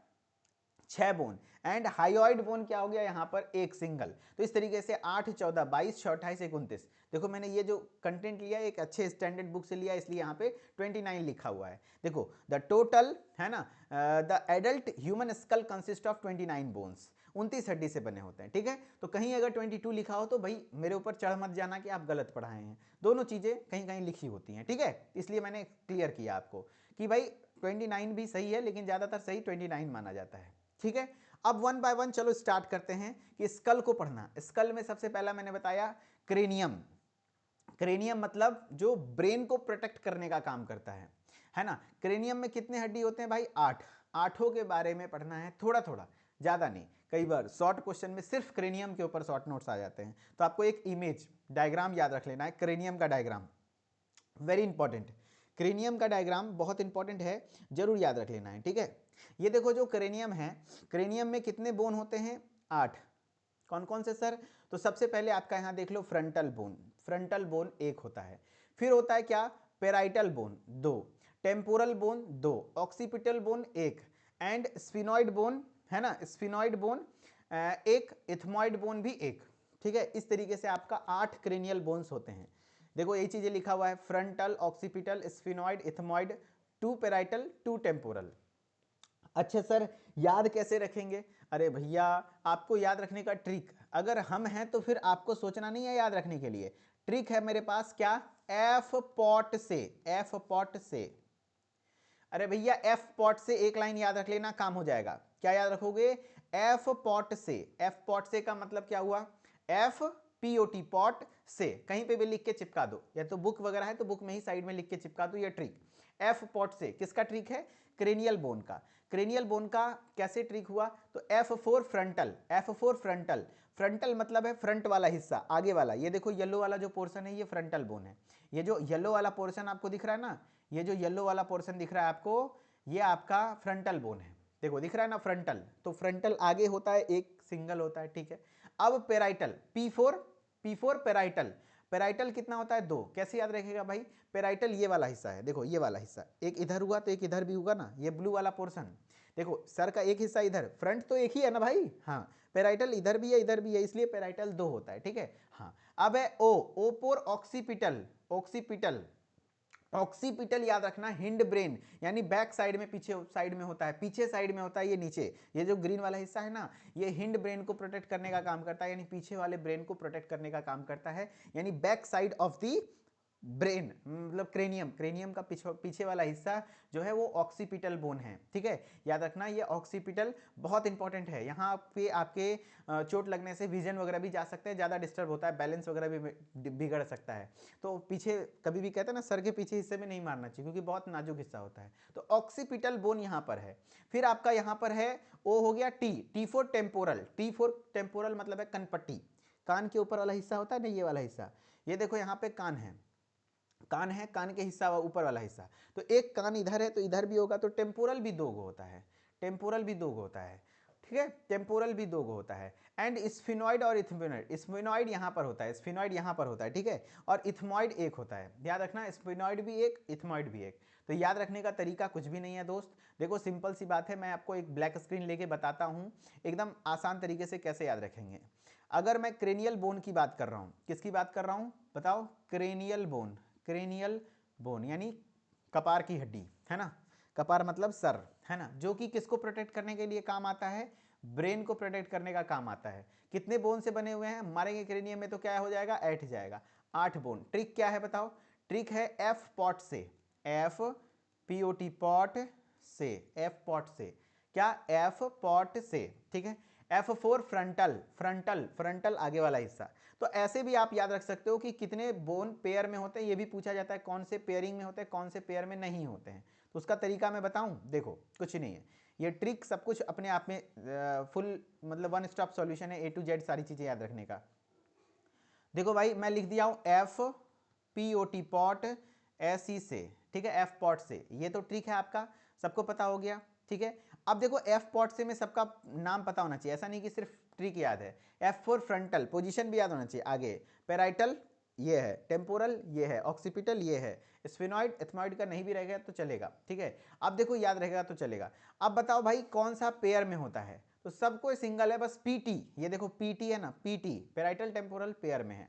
6 बोन। एंड हाइयोइड बोन क्या हो गया यहाँ पर? एक सिंगल। तो इस तरीके से 8, 14, 22, 28, 29। देखो, मैंने ये जो कंटेंट लिया एक अच्छे स्टैंडर्ड बुक से लिया, इसलिए यहाँ पे 29 लिखा हुआ है। देखो, द टोटल, है ना, the adult human school consist of 29 bones, 29 हड्डी से बने होते हैं, ठीक है। तो कहीं अगर 22 लिखा हो तो भाई मेरे ऊपर चढ़ मत जाना कि आप गलत पढ़ाए हैं, दोनों चीजें कहीं कहीं लिखी होती हैं, ठीक है। इसलिए मैंने क्लियर किया आपको कि भाई 29 भी सही है, लेकिन ज्यादातर सही 29 माना जाता है, ठीक है। अब वन बाय वन चलो स्टार्ट करते हैं कि स्कल को पढ़ना। स्कल में सबसे पहला मैंने बताया क्रेनियम। क्रेनियम मतलब जो ब्रेन को प्रोटेक्ट करने का काम करता है ना। क्रेनियम में कितने हड्डी होते हैं भाई? 8। आठों के बारे में पढ़ना है, थोड़ा थोड़ा, ज्यादा नहीं। कई बार शॉर्ट क्वेश्चन में सिर्फ क्रेनियम के ऊपर शॉर्ट नोट्स आ जाते हैं, तो आपको एक इमेज डायग्राम याद रख लेना है, क्रेनियम का डायग्राम, वेरी इंपॉर्टेंट। क्रेनियम का डायग्राम बहुत इंपॉर्टेंट है, जरूर याद रख लेना है, ठीक है। ये देखो, जो क्रेनियम है, क्रेनियम में कितने बोन होते हैं? 8। कौन कौन से सर? तो सबसे पहले आपका यहां देख लो, फ्रंटल बोन, फ्रंटल बोन एक होता है। फिर होता है क्या? Parietal bone 2, temporal bone 2, occipital bone 1, and sphenoid bone, है ना, स्फिनॉइड बोन 1, इथमॉइड बोन भी 1, ठीक है। इस तरीके से आपका 8 क्रेनियल बोन्स होते हैं। देखो, ये चीजें लिखा हुआ है, frontal, occipital, sphenoid, ethmoid, 2 parietal, 2 temporal. अच्छा सर, याद कैसे रखेंगे? अरे भैया, आपको याद रखने का ट्रिक, अगर हम हैं तो फिर आपको सोचना नहीं है याद रखने के लिए, ट्रिक है मेरे पास क्या, एफ पॉट से, एफ पॉट से। अरे भैया एफ पॉट से एक लाइन याद रख लेना, काम हो जाएगा। क्या याद रखोगे, एफ पॉट से। एफ पॉट से का मतलब क्या हुआ, एफ पीओटी पॉट से, कहीं पे भी लिख के चिपका दो, या तो बुक वगैरह है तो बुक में ही साइड में लिख के चिपका दो, ये ट्रिक। एफ पॉट से किसका ट्रिक है, क्रेनियल बोन का। क्रेनियल बोन का कैसे ट्रिक हुआ, तो F4 frontal, F4 frontal. Frontal मतलब है फ्रंट वाला हिस्सा, आगे वाला। ये देखो येलो वाला जो पोर्शन है ये फ्रंटल बोन है। ये जो येलो वाला पोर्शन आपको दिख रहा है ना, ये जो येलो वाला पोर्शन दिख रहा है आपको, ये आपका फ्रंटल बोन है। देखो दिख रहा है ना फ्रंटल, तो फ्रंटल आगे होता है, एक सिंगल होता है, ठीक है। अब पेराइटल, P4 पेराइटल। पेराइटल कितना होता है, दो। कैसे याद रखेगा भाई, पेराइटल ये वाला हिस्सा है, देखो ये वाला हिस्सा, एक इधर हुआ तो एक इधर भी होगा ना, ये ब्लू वाला पोर्शन। देखो सर का एक हिस्सा इधर, फ्रंट तो एक ही है ना भाई, हाँ। पेराइटल इधर भी है इधर भी है, इसलिए पेराइटल दो होता है, ठीक है। हाँ अब है O for occipital. Occipital, occipital याद रखना, हिंड ब्रेन, यानी बैक साइड में, पीछे साइड में होता है, पीछे साइड में होता है ये नीचे, ये जो ग्रीन वाला हिस्सा है ना, ये हिंड ब्रेन को प्रोटेक्ट करने का काम करता है, यानी पीछे वाले ब्रेन को प्रोटेक्ट करने का काम करता है, यानी back side of the brain, मतलब क्रेनियम। क्रेनियम का पीछे वाला हिस्सा जो है वो ऑक्सीपिटल बोन है, ठीक है। याद रखना ये ऑक्सीपिटल बहुत इंपॉर्टेंट है। यहाँ पे आपके चोट लगने से विजन वगैरह भी जा सकते हैं, ज़्यादा डिस्टर्ब होता है, बैलेंस वगैरह भी बिगड़ सकता है। तो पीछे कभी भी कहते हैं ना, सर के पीछे हिस्से में नहीं मारना चाहिए, क्योंकि बहुत नाजुक हिस्सा होता है। तो ऑक्सीपिटल बोन यहाँ पर है। फिर आपका यहाँ पर है, ओ हो गया T for temporal. T for temporal मतलब है कनपट्टी, कान के ऊपर वाला हिस्सा होता है ना, ये वाला हिस्सा। ये देखो यहाँ पे कान है, कान है, कान के हिस्सा ऊपर वाला हिस्सा, तो एक कान इधर है तो इधर भी होगा, तो टेम्पोरल भी दो गो होता है, टेम्पोरल भी दो गो होता है, ठीक है। टेम्पोरल भी दो गो होता है। एंड स्फिनॉइड और इथमोइड, स्फिनॉइड यहाँ पर होता है, स्फिनॉइड यहाँ पर होता है, ठीक है। और इथमॉइड एक होता है, याद रखना, स्फिनॉइड भी एक, इथमॉइड भी एक। तो याद रखने का तरीका कुछ भी नहीं है दोस्त। देखो सिंपल सी बात है, मैं आपको एक ब्लैक स्क्रीन लेके बताता हूँ एकदम आसान तरीके से कैसे याद रखेंगे। अगर मैं क्रेनियल बोन की बात कर रहा हूँ, किसकी बात कर रहा हूँ बताओ, क्रेनियल बोन। क्रेनियल बोन यानी कपार की हड्डी, है ना। कपार मतलब सर, है ना, जो कि किसको प्रोटेक्ट करने के लिए काम आता है, ब्रेन को प्रोटेक्ट करने का काम आता है। कितने बोन से बने हुए हैं, मारेंगे क्रेनियम में तो क्या हो जाएगा, 8 जाएगा, 8 बोन। ट्रिक क्या है बताओ, ट्रिक है एफ पॉट से, एफ पीओटी पॉट से, एफ पॉट से, क्या, एफ पॉट से, ठीक है। F4 फ्रंटल, फ्रंटल फ्रंटल आगे वाला हिस्सा। तो ऐसे भी आप याद रख सकते हो कि कितने बोन पेयर में होते हैं, ये भी पूछा जाता है, कौन से पेयरिंग में होते हैं, कौन से पेयर में नहीं होते हैं। तो उसका तरीका मैं बताऊं, देखो कुछ नहीं है, ये ट्रिक सब कुछ अपने आप में फुल मतलब वन स्टॉप सॉल्यूशन है, A to Z सारी चीजें याद रखने का। देखो भाई मैं लिख दिया हूं एफ पीओटी पॉट ऐसी से, ठीक है, एफ पॉट से, ये तो ट्रिक है आपका, सबको पता हो गया, ठीक है। अब देखो एफ पॉट से में सबका नाम पता होना चाहिए, ऐसा नहीं कि सिर्फ ट्रिक याद है। F4 फ्रंटल, पोजीशन भी याद होना चाहिए, आगे पेराइटल ये है, टेम्पोरल ये है, ऑक्सीपिटल ये है, स्फिनॉइड एथमॉइड का नहीं भी रहेगा तो चलेगा, ठीक है। अब देखो याद रहेगा तो चलेगा। अब बताओ भाई कौन सा पेयर में होता है, तो सबको सिंगल है, बस पीटी, ये देखो पीटी है ना, पीटी पेराइटल टेम्पोरल पेयर में है।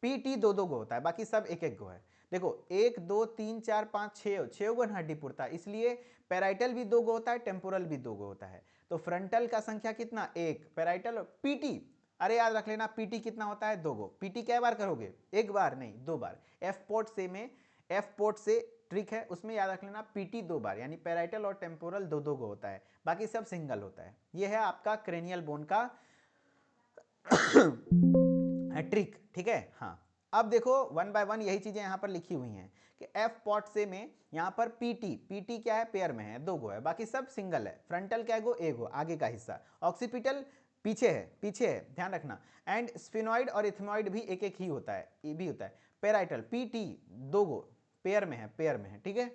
पीटी दो दो गो होता है, बाकी सब एक एक गो है। देखो 1 2 3 4 5 6 6 गो हड्डी पुरता है, इसलिए पेराइटल भी दो गो होता है, टेम्पोरल भी दो गो होता है। तो फ्रंटल का संख्या कितना, एक, पेराइटल और पीटी, अरे याद रख लेना पीटी कितना होता है, दो गो। पीटी कै बार करोगे, एक बार नहीं, दो बार। एफ पोर्ट से में, एफ पोर्ट से ट्रिक है उसमें याद रख लेना पीटी दो बार, यानी पेराइटल और टेम्पोरल दो दो गो होता है, बाकी सब सिंगल होता है। यह है आपका क्रेनियल बोन का ट्रिक, ठीक है। हाँ अब देखो वन बाय वन यही चीजें यहां पर लिखी हुई हैं कि एफ पॉट से में यहां पर पीटी, पीटी क्या है, पेयर में है, दो गो है, बाकी सब सिंगल है। फ्रंटल क्या है गो, एक गो आगे का हिस्सा, ऑक्सीपिटल पीछे है, पीछे है, ध्यान रखना। एंड स्फिनॉइड और इथमॉइड भी एक एक ही होता है, ये भी होता है। पेराइटल पीटी दो गो, पेयर में है, पेयर में है, ठीक है।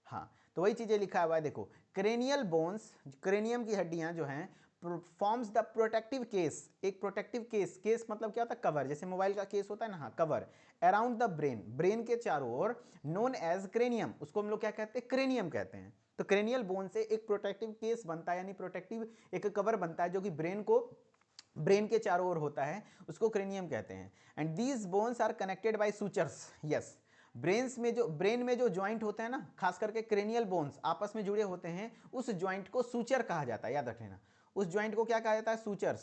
हाँ तो वही चीजें लिखा हुआ है, देखो क्रेनियल बोन्स, क्रेनियम की हड्डियां जो हैं फॉर्म्स द प्रोटेक्टिव केस, एक प्रोटेक्टिव केस, केस मतलब क्या होता है, कवर, जैसे मोबाइल का केस होता है ना, हाँ cover, around the brain, brain के चारों ओर, नोन एज क्रेनियम, उसको हम लोग क्या कहते हैं, क्रेनियम कहते हैं। तो क्रेनियल बोन से एक प्रोटेक्टिव केस बनता है, यानी प्रोटेक्टिव एक कवर बनता है जो कि ब्रेन को, ब्रेन के चारों ओर होता है, उसको क्रेनियम कहते हैं। And these bones are connected by sutures, yes, brain में जो ज्वाइंट होते हैं ना, खास करके क्रेनियल बोन्स आपस में जुड़े होते हैं, उस ज्वाइंट को सूचर कहा जाता है, याद रख लेना, उस ज्वाइंट को क्या कहा जाता है, सूचर्स।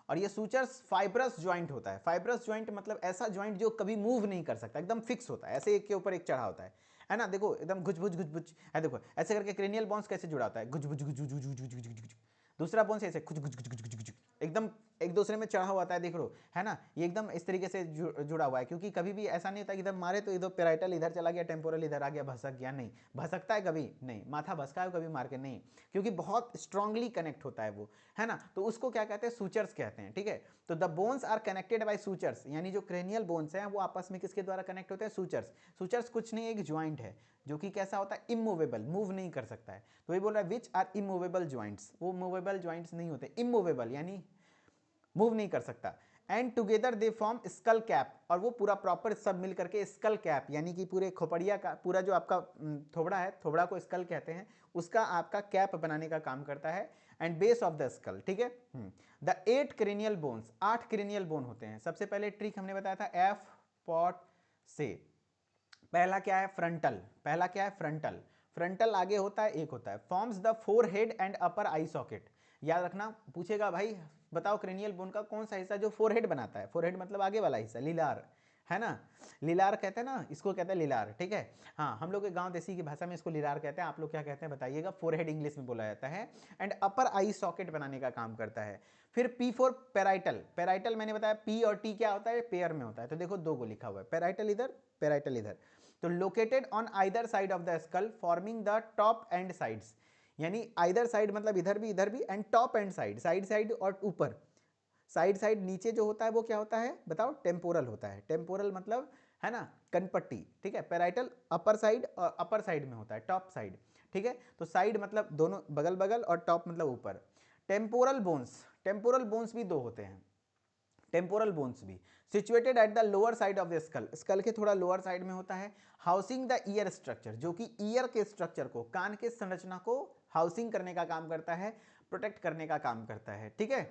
और ये सूचर्स फाइब्रस ज्वाइंट होता है। फाइब्रस ज्वाइंट मतलब ऐसा ज्वाइंट जो कभी मूव नहीं कर सकता, एकदम फिक्स होता है, ऐसे एक के ऊपर एक चढ़ा होता है ना। देखो एकदम घुच है, देखो ऐसे करके क्रेनियल बोन्स कैसे जुड़ा होता है, घुच घुच घुच घुच घुच घुच घुच घुच। दूसरा बोन्स ऐसे घुच घुच घुच घुच घुच घुच, एकदम एक दूसरे में चढ़ा हुआ है, देख लो है ना, ये एकदम इस तरीके से जुड़ा हुआ है। क्योंकि कभी भी ऐसा नहीं होता कि इधर मारे तो इधर पेराइटल इधर चला गया, टेम्पोरल इधर आ गया, भसक गया, नहीं भसकता है कभी नहीं, माथा भसका है कभी मार के नहीं, क्योंकि बहुत स्ट्रांगली कनेक्ट होता है वो, है ना। तो उसको क्या कहते हैं, सूचर्स कहते हैं, ठीक है। तो the bones are connected by sutures, यानी जो क्रेनियल बोन्स हैं वो आपस में किसके द्वारा कनेक्ट होते हैं, सूचर्स। सूचर्स कुछ नहीं, एक ज्वाइंट है जो कि कैसा होता है, इमूवेबल, मूव नहीं कर सकता है। तो ये बोल रहा है विच आर इमूवेबल ज्वाइंट्स, वो मूवेबल ज्वाइंट्स नहीं होते, इमूवेबल यानी मूव नहीं कर सकता। And together they form school cap, और वो पूरा प्रॉपर सब मिल करके स्कल कैप, यानी कि पूरे खोपड़िया का पूरा जो आपका थोबड़ा है, थोबड़ा को स्कल कहते हैं, उसका आपका कैप बनाने का काम करता है। And base of the school, ठीक है। The 8 cranial bones, 8 cranial bone होते हैं। सबसे पहले ट्रिक हमने बताया था एफ पॉट से। पहला क्या है, फ्रंटल, पहला क्या है, फ्रंटल। फ्रंटल आगे होता है, एक होता है। Forms the forehead and upper I socket, याद रखना, पूछेगा भाई बताओ क्रेनियल बोन का कौन सा हिस्सा जो फोरहेड बनाता है, फोरहेड मतलब आगे वाला हिस्सा, लीलार, है ना, लीलार कहते हैं ना, इसको कहते हैं लीलार, ठीक है। हाँ, हम लोग के गांव देसी की भाषा में इसको लीलार कहते हैं, आप लोग क्या कहते हैं बताइएगा, फोरहेड इंग्लिश में बोला जाता है। एंड अपर आई सॉकेट बनाने का काम करता है। फिर पी फॉर पेराइटल, पेराइटल मैंने बताया पी और टी क्या होता है, पेयर में होता है। तो देखो दो को लिखा हुआ है, पेराइटल इधर, पेराइटल इधर। तो located on either side of the school forming the top and sides, यानी आइदर साइड मतलब इधर भी and top and side, side side और ऊपर, साइड साइड नीचे जो होता है वो क्या होता है बताओ, टेम्पोरल होता है। टेम्पोरल मतलब है ना कनपट्टी, ठीक है। पेराइटल अपर साइड, और अपर साइड में होता है, टॉप साइड, ठीक है। तो साइड मतलब दोनों बगल बगल, और टॉप मतलब ऊपर। टेम्पोरल बोन्स, टेम्पोरल बोन्स भी दो होते हैं, टेम्पोरल बोन्स भी situated at the lower side of the skull, skull के थोड़ा लोअर साइड में होता है। हाउसिंग द ईयर स्ट्रक्चर, जो कि ईयर के स्ट्रक्चर को, कान के संरचना को हाउसिंग करने का काम करता है, प्रोटेक्ट करने का काम करता है, ठीक है।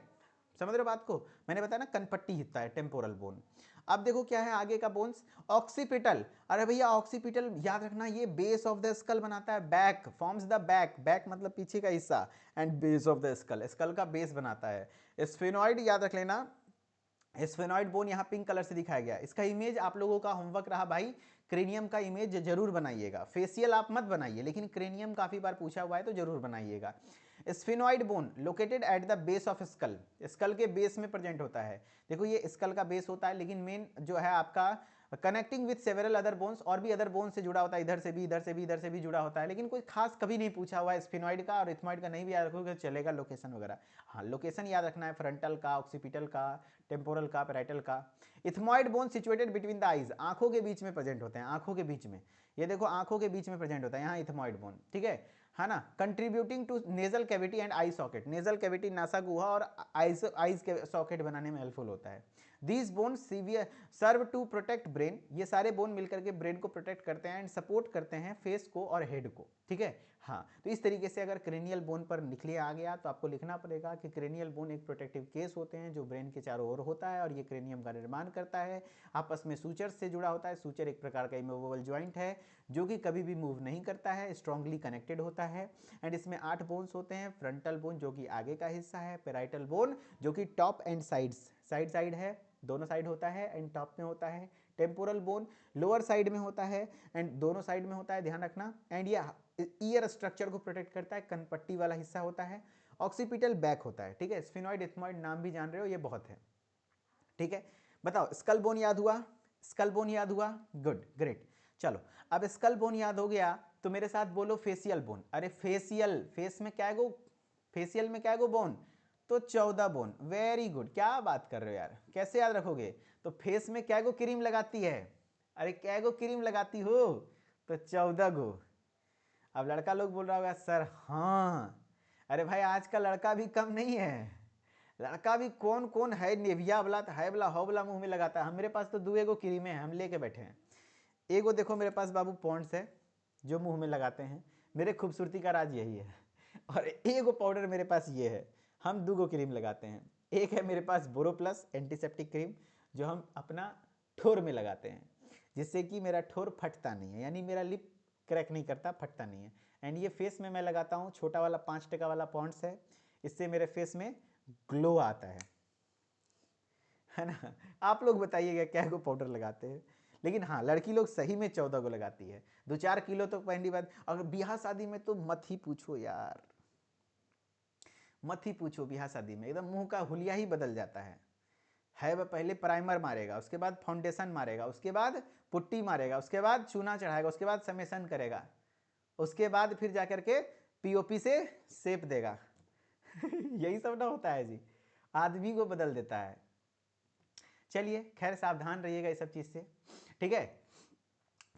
समझ रहे हो बात को, मैंने बताया ना कनपट्टी हिस्सा है टेम्पोरल बोन। अब देखो क्या है आगे का बोन्स, ऑक्सीपिटल। अरे भैया ऑक्सीपिटल याद रखना, ये बेस ऑफ द स्कल बनाता है, back forms the back, back मतलब पीछे का हिस्सा, and base of the skull, skull का बेस बनाता है। स्फेनॉइड याद रख लेना, स्फेनॉइड बोन यहाँ पिंक कलर से दिखाया गया। इसका इमेज आप लोगों का होमवर्क रहा भाई, क्रेनियम का इमेज जरूर बनाइएगा। फेशियल आप मत बनाइए, लेकिन क्रेनियम काफी बार पूछा हुआ है तो जरूर बनाइएगा। Sphenoid bone located at the base of skull, skull के बेस में प्रेजेंट होता है। देखो ये स्कल का बेस होता है, लेकिन मेन जो है आपका connecting with several other bones, और भी अदर बोन्स से जुड़ा होता है, इधर से भी, इधर से भी, इधर से भी जुड़ा होता है। लेकिन कोई खास कभी नहीं पूछा हुआ है स्फेनॉइड का, और इथमॉइड का नहीं भी याद रखोगे चलेगा, लोकेशन वगैरह। हाँ लोकेशन याद रखना है, फ्रंटल का, ऑक्सीपिटल का, टेम्पोरल का, पेराइटल का। Ethmoid bone situated between the eyes, आंखों के बीच में प्रेजेंट होते हैं, आंखों के बीच में, ये देखो आंखों के बीच में प्रेजेंट होता है यहाँ इथमॉइड बोन, ठीक है ना। Contributing to nasal cavity and eye socket, nasal cavity नासा गुहा और आईज के सॉकेट बनाने में हेल्पफुल होता है। These bone severe serve to protect brain, ये सारे बोन मिलकर के ब्रेन को प्रोटेक्ट करते हैं एंड सपोर्ट करते हैं फेस को और हेड को, ठीक है। हाँ तो इस तरीके से अगर क्रेनियल बोन पर निकले आ गया तो आपको लिखना पड़ेगा कि क्रेनियल बोन एक प्रोटेक्टिव केस होते हैं जो ब्रेन के चारों ओर होता है, और ये क्रेनियम का निर्माण करता है, आपस में सूचर से जुड़ा होता है। सूचर एक प्रकार का इमूवेबल ज्वाइंट है जो कि कभी भी मूव नहीं करता है, स्ट्रांगली कनेक्टेड होता है। एंड इसमें 8 बोन्स होते हैं, फ्रंटल बोन जो कि आगे का हिस्सा है, पेराइटल बोन जो कि top and sides, side side है, दोनों साइड होता है एंड टॉप में होता है। टेम्पोरल बोन लोअर साइड में होता है एंड दोनों साइड में होता है, ध्यान रखना। एंड ये ईयर स्ट्रक्चर को प्रोटेक्ट करता है, कनपट्टी वाला हिस्सा होता है। ऑक्सीपिटल बैक होता है, ठीक है। स्फेनॉइड इथमॉइड नाम भी जान रहे हो, ये बहुत है, ठीक है। बताओ स्कल बोन याद हुआ, स्कल बोन याद हुआ, गुड ग्रेट। चलो अब स्कल बोन याद हो गया तो मेरे साथ बोलो फेशियल बोन। अरे फेशियल, फेस में क्या है गो, फेशियल में क्या है गो बोन, तो 14 बोन, वेरी गुड। क्या बात कर रहे हो यार, कैसे याद रखोगे। तो फेस में क्या गो क्रीम लगाती है, अरे क्या गो क्रीम लगाती हो, तो 14 गो। अब लड़का लोग बोल रहा होगा सर हाँ, अरे भाई आज का लड़का भी कम नहीं है, लड़का भी कौन कौन है, नेविया वाला है वाला हो वाला मुंह में लगाता है। मेरे पास तो दो एगो क्रीमें हैं, हम लेके बैठे हैं। एगो देखो मेरे पास बाबू पॉन्ड्स है जो मुंह में लगाते हैं, मेरे खूबसूरती का राज यही है। और एगो पाउडर मेरे पास ये है, हम दूगो क्रीम लगाते हैं। एक है मेरे पास बोरो प्लस एंटीसेप्टिक क्रीम जो हम अपना ठोर में लगाते हैं, जिससे कि मेरा ठोर फटता नहीं है, यानी मेरा लिप क्रैक नहीं करता, फटता नहीं है। एंड ये फेस में मैं लगाता हूँ छोटा वाला 5 टका वाला पॉन्ड्स है, इससे मेरे फेस में ग्लो आता है। है ना। आप लोग बताइएगा क्या को पाउडर लगाते हैं, लेकिन हाँ लड़की लोग सही में 14 को लगाती है। 2-4 किलो तो पहली बात, अगर ब्याह शादी में तो मत ही पूछो यार, मत ही पूछो। ब्याह शादी में एकदम मुंह का हुलिया ही बदल जाता है। वह पहले प्राइमर मारेगा, उसके बाद फाउंडेशन मारेगा, उसके बाद पुट्टी मारेगा, उसके बाद चूना चढ़ाएगा, उसके बाद समेसन करेगा, उसके बाद फिर जाकर के पीओपी से शेप देगा। यही सब ना होता है जी, आदमी को बदल देता है। चलिए खैर सावधान रहिएगा इस सब चीज से, ठीक है।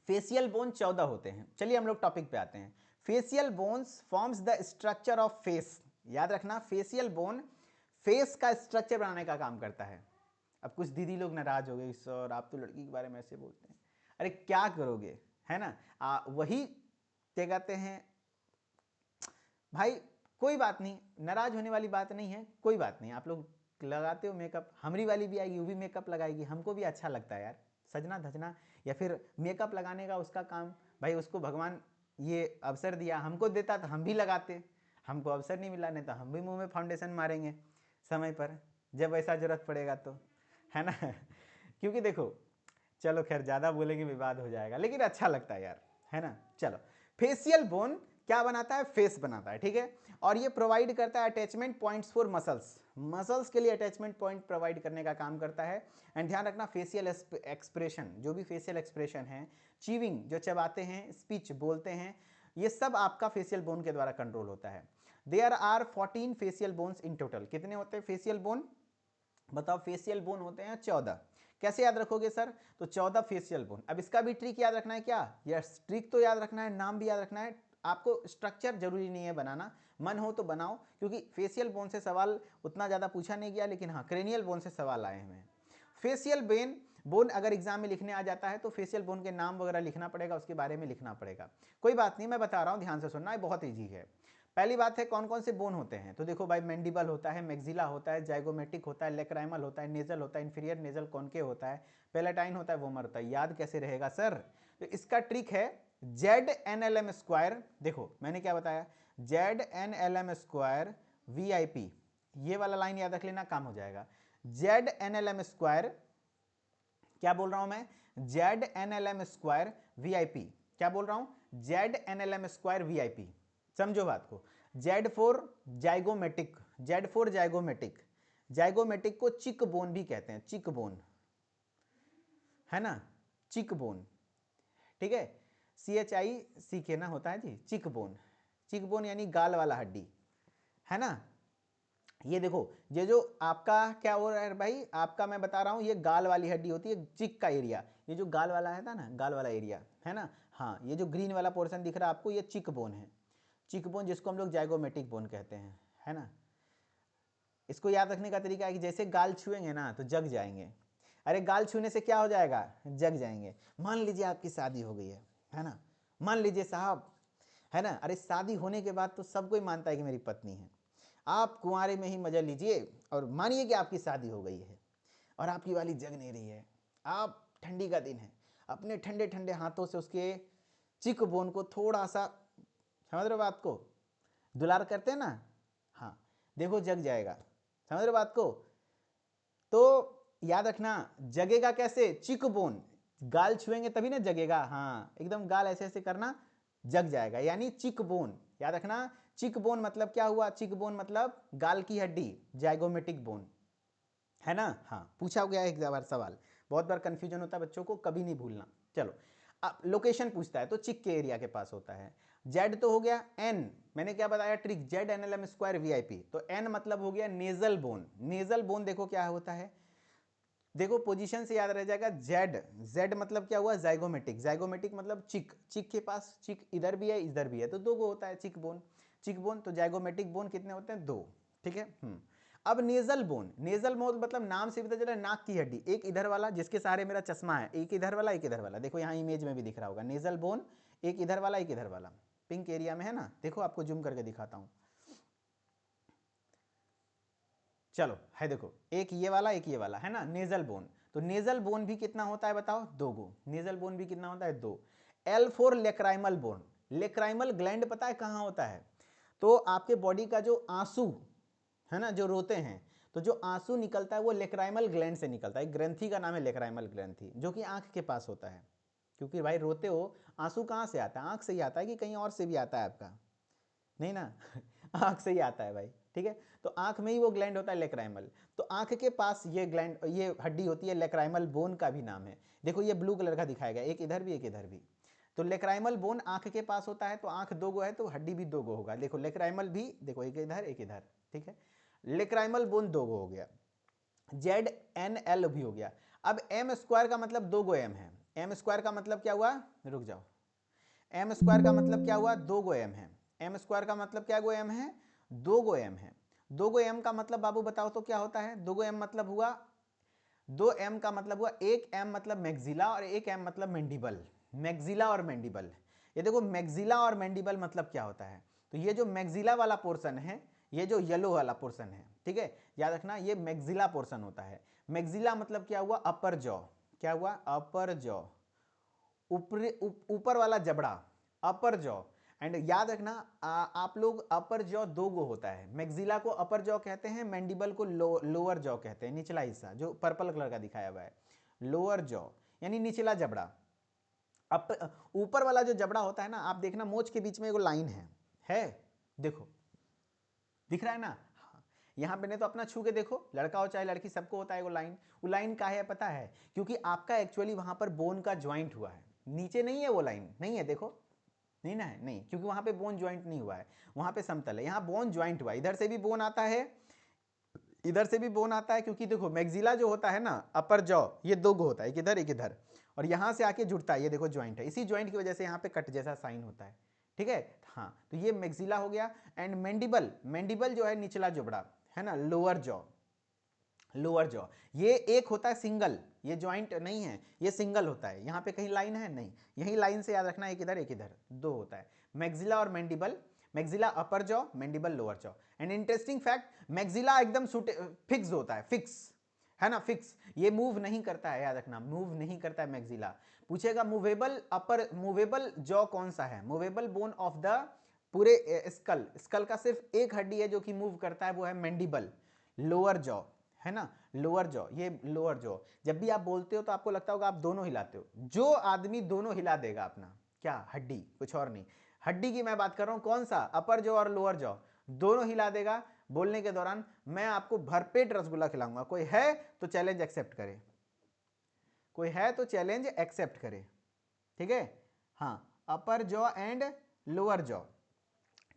फेशियल बोन 14 होते हैं। चलिए हम लोग टॉपिक पे आते हैं। Facial bones forms the structure of face. याद रखना, फेशियल बोन फेस का स्ट्रक्चर बनाने का काम करता है। अब कुछ दीदी लोग नाराज हो गए, सर आप तो लड़की के बारे में ऐसे बोलते हैं। अरे क्या करोगे, है ना। वही क्या कहते हैं भाई, कोई बात नहीं, नाराज होने वाली बात नहीं है, कोई बात नहीं। आप लोग लगाते हो मेकअप, हमारी वाली भी आएगी, वो भी मेकअप लगाएगी, हमको भी अच्छा लगता है यार सजना धजना, या फिर मेकअप लगाने का उसका काम भाई, उसको भगवान ये अवसर दिया, हमको देता तो हम भी लगाते। हमको अवसर नहीं मिला, नहीं तो हम भी मुंह में फाउंडेशन मारेंगे समय पर, जब ऐसा जरूरत पड़ेगा तो, है ना। क्योंकि देखो, चलो खैर ज़्यादा बोलेंगे विवाद हो जाएगा, लेकिन अच्छा लगता है यार, है ना। चलो, फेशियल बोन क्या बनाता है, फेस बनाता है, ठीक है। और ये प्रोवाइड करता है attachment points for muscles, muscles के लिए अटैचमेंट पॉइंट प्रोवाइड करने का काम करता है। एंड ध्यान रखना, फेशियल एक्सप्रेशन, जो भी फेशियल एक्सप्रेशन है, चीविंग जो चबाते हैं, स्पीच बोलते हैं, ये सब आपका फेशियल बोन के द्वारा कंट्रोल होता है। There are 14 facial bones in total. कितने होते हैं फेशियल बोन, बताओ। फेशियल बोन होते हैं 14। कैसे याद रखोगे सर, तो 14 फेशियल बोन। अब इसका भी ट्रिक याद रखना है क्या, यस ट्रिक तो याद रखना है, नाम भी याद रखना है। आपको स्ट्रक्चर जरूरी नहीं है बनाना, मन हो तो बनाओ, क्योंकि फेशियल बोन से सवाल उतना ज़्यादा पूछा नहीं गया, लेकिन हाँ क्रेनियल बोन से सवाल आए हुए हैं। फेशियल बोन अगर एग्जाम में लिखने आ जाता है तो फेशियल बोन के नाम वगैरह लिखना पड़ेगा, उसके बारे में लिखना पड़ेगा। कोई बात नहीं, मैं बता रहा हूँ, ध्यान से सुनना, बहुत ईजी है। पहली बात है कौन कौन से बोन होते हैं, तो देखो भाई, मैंडिबल होता है, मैक्सिला होता है, जाइगोमेटिक होता है, लेक्राइमल होता है, नेजल होता है, इंफीरियर नेजल कॉन्केव होता है, पेलेटाइन होता है, वोमर होता है। याद कैसे रहेगा सर, तो इसका ट्रिक है ZNLM स्क्वायर। देखो मैंने क्या बताया, ZNLM स्क्वायर VIP, ये वाला लाइन याद रख लेना, काम हो जाएगा। ZNLM स्क्वायर, क्या बोल रहा हूं मैं, ZNLM स्क्वायर VIP, क्या बोल रहा हूं, ZNLM स्क्वायर VIP। समझो बात को। Z four zygomatic, Z four zygomatic, zygomatic को चिक बोन भी कहते हैं, चिक बोन, है ना, चिक बोन, ठीक है। CHICK ना होता है जी, चिक बोन, चिक बोन यानी गाल वाला हड्डी, है ना। ये देखो, ये जो आपका क्या हो रहा है भाई, आपका मैं बता रहा हूं, ये गाल वाली हड्डी होती है, चिक का एरिया, ये जो गाल वाला है ना, गाल वाला एरिया, है ना। हाँ, ये जो ग्रीन वाला पोर्शन दिख रहा है आपको, ये चिक बोन है, चिक बोन, जिसको हम लोग जाइगोमेटिक बोन कहते हैं, है ना। इसको याद रखने का तरीका है कि जैसे गाल छुएंगे ना तो जग जाएंगे। अरे गाल छूने से क्या हो जाएगा, जग जाएंगे। मान लीजिए आपकी शादी हो गई है ना, मान लीजिए साहब, है ना। अरे शादी होने के बाद तो सब कोई मानता है कि मेरी पत्नी है, आप कुंवारे में ही मजा लीजिए, और मानिए कि आपकी शादी हो गई है और आपकी वाली जग नहीं रही है, आप ठंडी का दिन है, अपने ठंडे ठंडे हाथों से उसके चिक बोन को थोड़ा सा, समझ रहे हो बात को, दुलार करते हैं ना, हाँ देखो जग जाएगा, समझ रहे हो बात को। तो याद रखना, जगेगा कैसे, चिक बोन, गाल छुएंगे तभी ना जगेगा, हाँ एकदम गाल ऐसे ऐसे करना, जग जाएगा, यानी चिक बोन। याद रखना, चिक बोन मतलब क्या हुआ, चिक बोन मतलब गाल की हड्डी, जाइगोमेटिक बोन, है ना। हाँ पूछा गया एक बार सवाल, बहुत बार कंफ्यूजन होता है बच्चों को, कभी नहीं भूलना। चलो, अब लोकेशन पूछता है तो चिक के एरिया के पास होता है। जेड तो हो गया, एन मैंने क्या बताया ट्रिक, ZNLM स्क्वायर VIP, तो एन मतलब हो गया नेजल बोन। नेजल बोन देखो क्या होता है, देखो पोजीशन से याद रह जाएगा, जेड, जेड मतलब क्या हुआ, जाइगोमेटिक, जाइगोमेटिक मतलब चिक, चिक के पास, चिक इधर भी है इधर भी है, तो दो गो होता है चिक बोन, चिक बोन। तो जाइगोमेटिक बोन कितने होते हैं, दो, ठीक है। अब नेजल बोन, नेजल बोन मतलब नाम से भी पता चला, नाक की हड्डी, एक इधर वाला जिसके सहारे मेरा चश्मा है, एक इधर वाला एक इधर वाला, देखो यहाँ इमेज में भी दिख रहा होगा, नेजल बोन, एक इधर वाला एक इधर वाला, पिंक एरिया में है ना, देखो आपको जूम करके दिखाता हूँ। चलो है देखो, एक ये वाला एक ये वाला, है ना, नेजल बोन। तो नेजल बोन भी कितना होता है बताओ, दो गो, नेजल बोन भी कितना होता है, दो। L four lacrimal bone, lacrimal gland पता है कहाँ होता है, तो आपके बॉडी का जो आंसू है ना, जो रोते हैं, तो जो आंसू निकलता है वो लेक्राइमल ग्लैंड से निकलता है, ग्रंथि का नाम है लेक्राइमल ग्रंथि, जो कि आंख के पास होता है। क्योंकि भाई रोते हो, आंसू कहाँ से आता है? आंख से ही आता है कि कहीं और से भी आता है आपका? नहीं ना आंख से ही आता है भाई, ठीक है। तो आंख में ही वो ग्लैंड होता है लेक्राइमल। तो आंख के पास ये ग्लैंड, ये हड्डी होती है, लेक्राइमल बोन का भी नाम है। देखो ये ब्लू कलर का दिखाया गया, एक इधर भी एक इधर भी। तो लेक्राइमल बोन आंख के पास होता है, तो आंख दो गो है तो हड्डी भी दो गो होगा। देखो लेक्राइमल भी, देखो एक इधर एक इधर, ठीक है। लेक्राइमल बोन दो गो हो गया, ZNL भी हो गया। अब एम स्क्वायर का मतलब दो गो एम है। एम स्क्वायर का मतलब क्या हुआ? रुक जाओ, एम स्क्वायर का मतलब क्या हुआ? दो गो एम है। एम स्क्वायर का मतलब क्या गो एम है? दो गो एम है। दो गो एम का मतलब बाबू बताओ तो क्या होता है? दो गो एम मतलब हुआ, दो एम का मतलब हुआ, एक एम मतलब मैक्सिला और एक एम मतलब मैंडिबल। मैक्सिला और मैंडिबल, ये देखो मैक्सिला और मैंडिबल मतलब क्या होता है? तो ये जो मैक्सिला वाला पोर्शन है, ये जो येलो वाला पोर्शन है, ठीक है, याद रखना ये मैक्सिला पोर्शन होता है। मैक्सिला मतलब क्या हुआ? अपर जॉ। क्या हुआ? अपर जॉ, ऊपर वाला जबड़ा, अपर जॉ। एंड याद रखना आप लोग, अपर जॉ दो गो होता है। मैक्सिला को अपर जॉ कहते हैं, मैंडिबल को लोअर जॉ कहते हैं, निचला हिस्सा जो पर्पल कलर का दिखाया हुआ है, लोअर जॉ यानी निचला जबड़ा। ऊपर वाला जो जबड़ा होता है ना, आप देखना मोच के बीच में एगो लाइन है, देखो दिख रहा है ना? यहाँ पे नहीं तो अपना छू के देखो, लड़का हो चाहे लड़की सबको होता है वो लाइन। वो लाइन का है पता है? क्योंकि आपका एक्चुअली वहां पर बोन का ज्वाइंट हुआ है, नीचे नहीं है वो लाइन, नहीं है, देखो नहीं ना है, नहीं, क्योंकि वहां पे बोन ज्वाइंट नहीं हुआ है, वहां पे समतल है। यहाँ बोन ज्वाइंट हुआ है, इधर से भी बोन आता है, इधर से भी बोन आता है। क्योंकि देखो मैक्सिला जो होता है ना, अपर जॉ, ये दो गो होता है, एक इधर एक इधर, और यहां से आके जुड़ता है, ये देखो ज्वाइंट है, इसी ज्वाइंट की वजह से यहाँ पे कट जैसा साइन होता है, ठीक है। हाँ, तो ये मैक्सिला हो गया। एंड मैंडिबल, मैंडिबल जो है निचला जबड़ा है ना, लोअर जॉ, लोअर जॉ, ये एक होता है सिंगल, ये ज्वाइंट नहीं है, ये सिंगल होता है। यहाँ पे कहीं लाइन है नहीं, यही लाइन से याद रखना, एक इधर दो होता है, मैक्सिला और mandible. Maxilla upper jaw, mandible lower jaw. And interesting fact, maxilla एकदम फिक्स होता है, फिक्स है ना, फिक्स, ये मूव नहीं करता है, याद रखना मूव नहीं करता है मैक्सिला। पूछेगा मूवेबल अपर, मूवेबल जॉ कौन सा है? मूवेबल बोन ऑफ द पूरे स्कल, स्कल का सिर्फ एक हड्डी है जो कि मूव करता है, वो है मैंडिबल, लोअर जॉ है ना, लोअर जॉ, ये लोअर जॉ। जब भी आप बोलते हो तो आपको लगता होगा आप दोनों हिलाते हो, जो आदमी दोनों हिला देगा अपना क्या, हड्डी, कुछ और नहीं, हड्डी की मैं बात कर रहा हूं, कौन सा, अपर जॉ और लोअर जॉ, दोनों हिला देगा बोलने के दौरान, मैं आपको भरपेट रसगुल्ला खिलाऊंगा। कोई है तो चैलेंज एक्सेप्ट करे, कोई है तो चैलेंज एक्सेप्ट करे, ठीक है। हाँ, अपर जॉ एंड लोअर जॉ,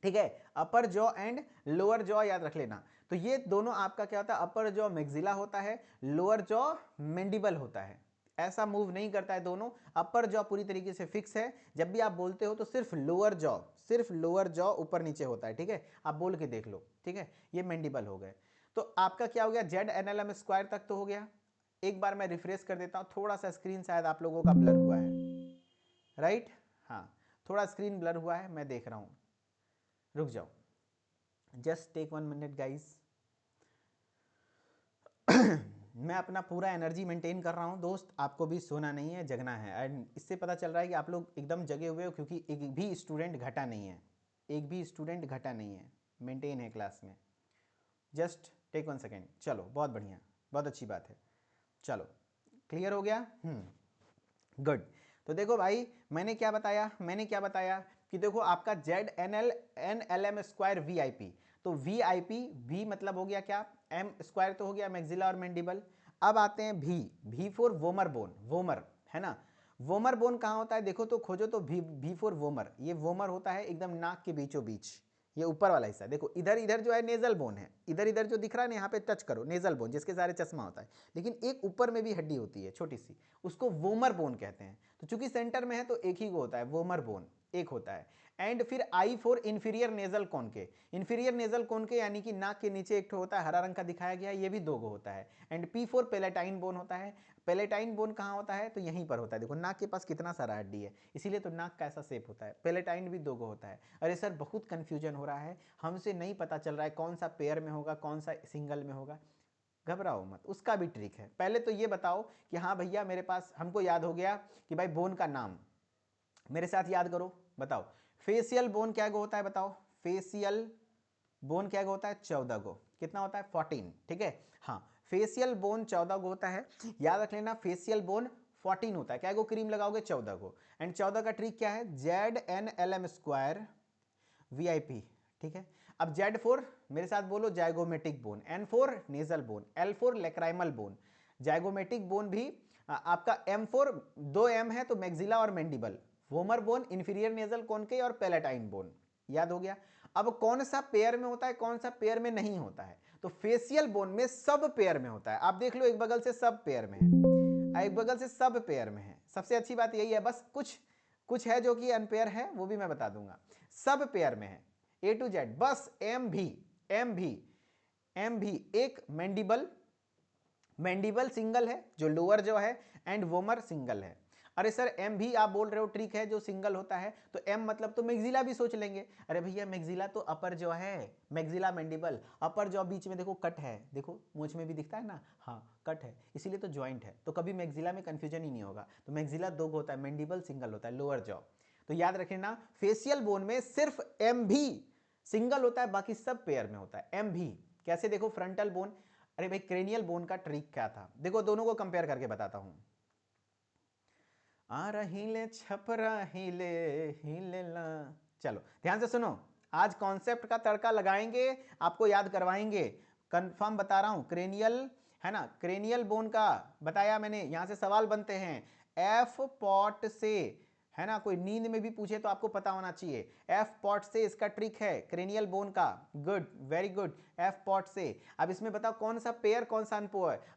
ठीक है, अपर जॉ एंड लोअर जॉ याद रख लेना। तो ये दोनों आपका क्या होता है, अपर जॉ मैक्सिला होता है, लोअर जॉ मैंडिबल होता है, ऐसा मूव नहीं करता है दोनों। अपर जॉ पूरी तरीके से फिक्स है, जब भी आप बोलते हो तो सिर्फ लोअर जॉ, सिर्फ लोअर जॉ ऊपर नीचे होता है, ठीक है, आप बोल के देख लो, ठीक है। ये मैंडिबल हो गए। तो आपका क्या हो गया, ZNLM स्क्वायर तक तो हो गया। एक बार मैं रिफ्रेश कर देता हूं, थोड़ा सा स्क्रीन शायद आप लोगों का ब्लर हुआ है, राइट, हाँ थोड़ा स्क्रीन ब्लर हुआ है, मैं देख रहा हूं, रुक जाओ, जस्ट टेक 1 मिनट गाइस। मैं अपना पूरा एनर्जी मेंटेन कर रहा हूं दोस्त, आपको भी सोना नहीं है, जगना है। एंड इससे पता चल रहा है कि आप लोग एकदम जगे हुए हो, क्योंकि एक भी स्टूडेंट घटा नहीं है, एक भी स्टूडेंट घटा नहीं है, मेंटेन है क्लास में। जस्ट टेक 1 सेकेंड, चलो बहुत बढ़िया, बहुत अच्छी बात है, चलो क्लियर हो गया, गुड। तो देखो भाई, मैंने क्या बताया, मैंने क्या बताया कि देखो आपका ZNLM स्क्वायर VIP, तो VIP, V मतलब हो गया क्या, M स्क्वायर तो हो गया मैक्सिला और मैंडिबल। अब आते हैं V for vomer bone, vomer है ना, वोमर बोन कहाँ होता है, देखो तो खोजो तो V फॉर वोमर, ये वोमर होता है एकदम नाक के बीचों बीच, ये ऊपर वाला हिस्सा देखो, इधर इधर जो है नेजल बोन है, इधर इधर जो दिख रहा है ना, यहाँ पे टच करो, नेजल बोन जिसके सारे चश्मा होता है, लेकिन एक ऊपर में भी हड्डी होती है छोटी सी, उसको वोमर बोन कहते हैं। तो चूंकि सेंटर में है तो एक ही को होता है, वोमर बोन एक होता है। एंड फिर I फॉर इंफीरियर नेजल कोन के, इंफीरियर नेजल कोन के यानी कि नाक के नीचे एक होता है, हरा रंग का दिखाया गया है, ये भी दो गो होता है। And P for palatine bone होता है, पेलेटाइन बोन कहाँ होता है, तो यहीं पर होता है, देखो नाक के पास कितना सारा हड्डी है, इसीलिए तो नाक का ऐसा शेप होता है। पेलेटाइन भी दो गो होता है। अरे सर बहुत कंफ्यूजन हो रहा है, हमसे नहीं पता चल रहा है कौन सा पेयर में होगा, कौन सा सिंगल में होगा, घबराओ मत, उसका भी ट्रिक है। पहले तो ये बताओ कि हाँ भैया मेरे पास, हमको याद हो गया कि भाई बोन का नाम, मेरे साथ याद करो, बताओ फेसियल बोन क्या गो होता है, बताओ फेसियल बोन क्या गो होता है, 14 गो, कितना होता है 14, ठीक है। हाँ, फेशियल बोन 14 को होता है, याद रख लेना फेशियल बोन 14 होता है। क्या को क्रीम लगाओगे 14 को। एंड 14 का ट्रिक क्या है, ZNLM स्क्वायर VIP, ठीक है। अब Z4 मेरे साथ बोलो, zygomatic bone. N4 nasal bone, L4 lacrimal bone. Zygomatic bone भी आपका M4, 2 M है तो मैक्सिला और mandible. Vomer bone inferior nasal concave और पैलेटाइन बोन, याद हो गया। अब कौन सा पेयर में होता है, कौन सा पेयर में नहीं होता है, तो फेशियल बोन में सब पेयर में होता है। आप देख लो एक बगल से सब पेयर में है, एक बगल से सब पेयर में है। सबसे अच्छी बात यही है, बस कुछ कुछ है जो कि अनपेयर है, वो भी मैं बता दूंगा। सब पेयर में है A to Z, बस एम भी एक मैंडिबल सिंगल है जो लोअर जो है, एंड वोमर सिंगल है। अरे सर एम भी आप बोल रहे हो ट्रिक है जो सिंगल होता है, तो एम मतलब तो मैक्सिला भी सोच लेंगे। अरे भैया मैक्सिला तो अपर जो है, मैक्सिला मैंडिबल अपर जो बीच में देखो कट है, देखो मूंछ में भी दिखता है ना, हाँ कट है, इसीलिए तो ज्वाइंट है, तो कभी मैक्सिला में कंफ्यूजन ही नहीं होगा। तो मैक्सिला दो होता है, मैंडिबल सिंगल होता है, लोअर जॉ। तो याद रखना फेशियल बोन में सिर्फ एम भी सिंगल होता है, बाकी सब पेयर में होता है एम भी। कैसे देखो, फ्रंटल बोन, अरे भाई क्रेनियल बोन का ट्रिक क्या था, देखो दोनों को कंपेयर करके बताता हूं। आ रहीले छपरा हिले हिले ला, चलो ध्यान से सुनो, आज कॉन्सेप्ट का तड़का लगाएंगे, आपको याद करवाएंगे, कंफर्म बता रहा हूं। क्रेनियल है ना, क्रेनियल बोन का बताया मैंने, यहां से सवाल बनते हैं एफ पॉट से, है ना, कोई नींद में भी पूछे तो आपको पता होना चाहिए। एफ पॉट से इसका ट्रिक है क्रेनियल बोन का, good very good, F pot से। अब इसमें बताओ कौन सा पेयर कौन सा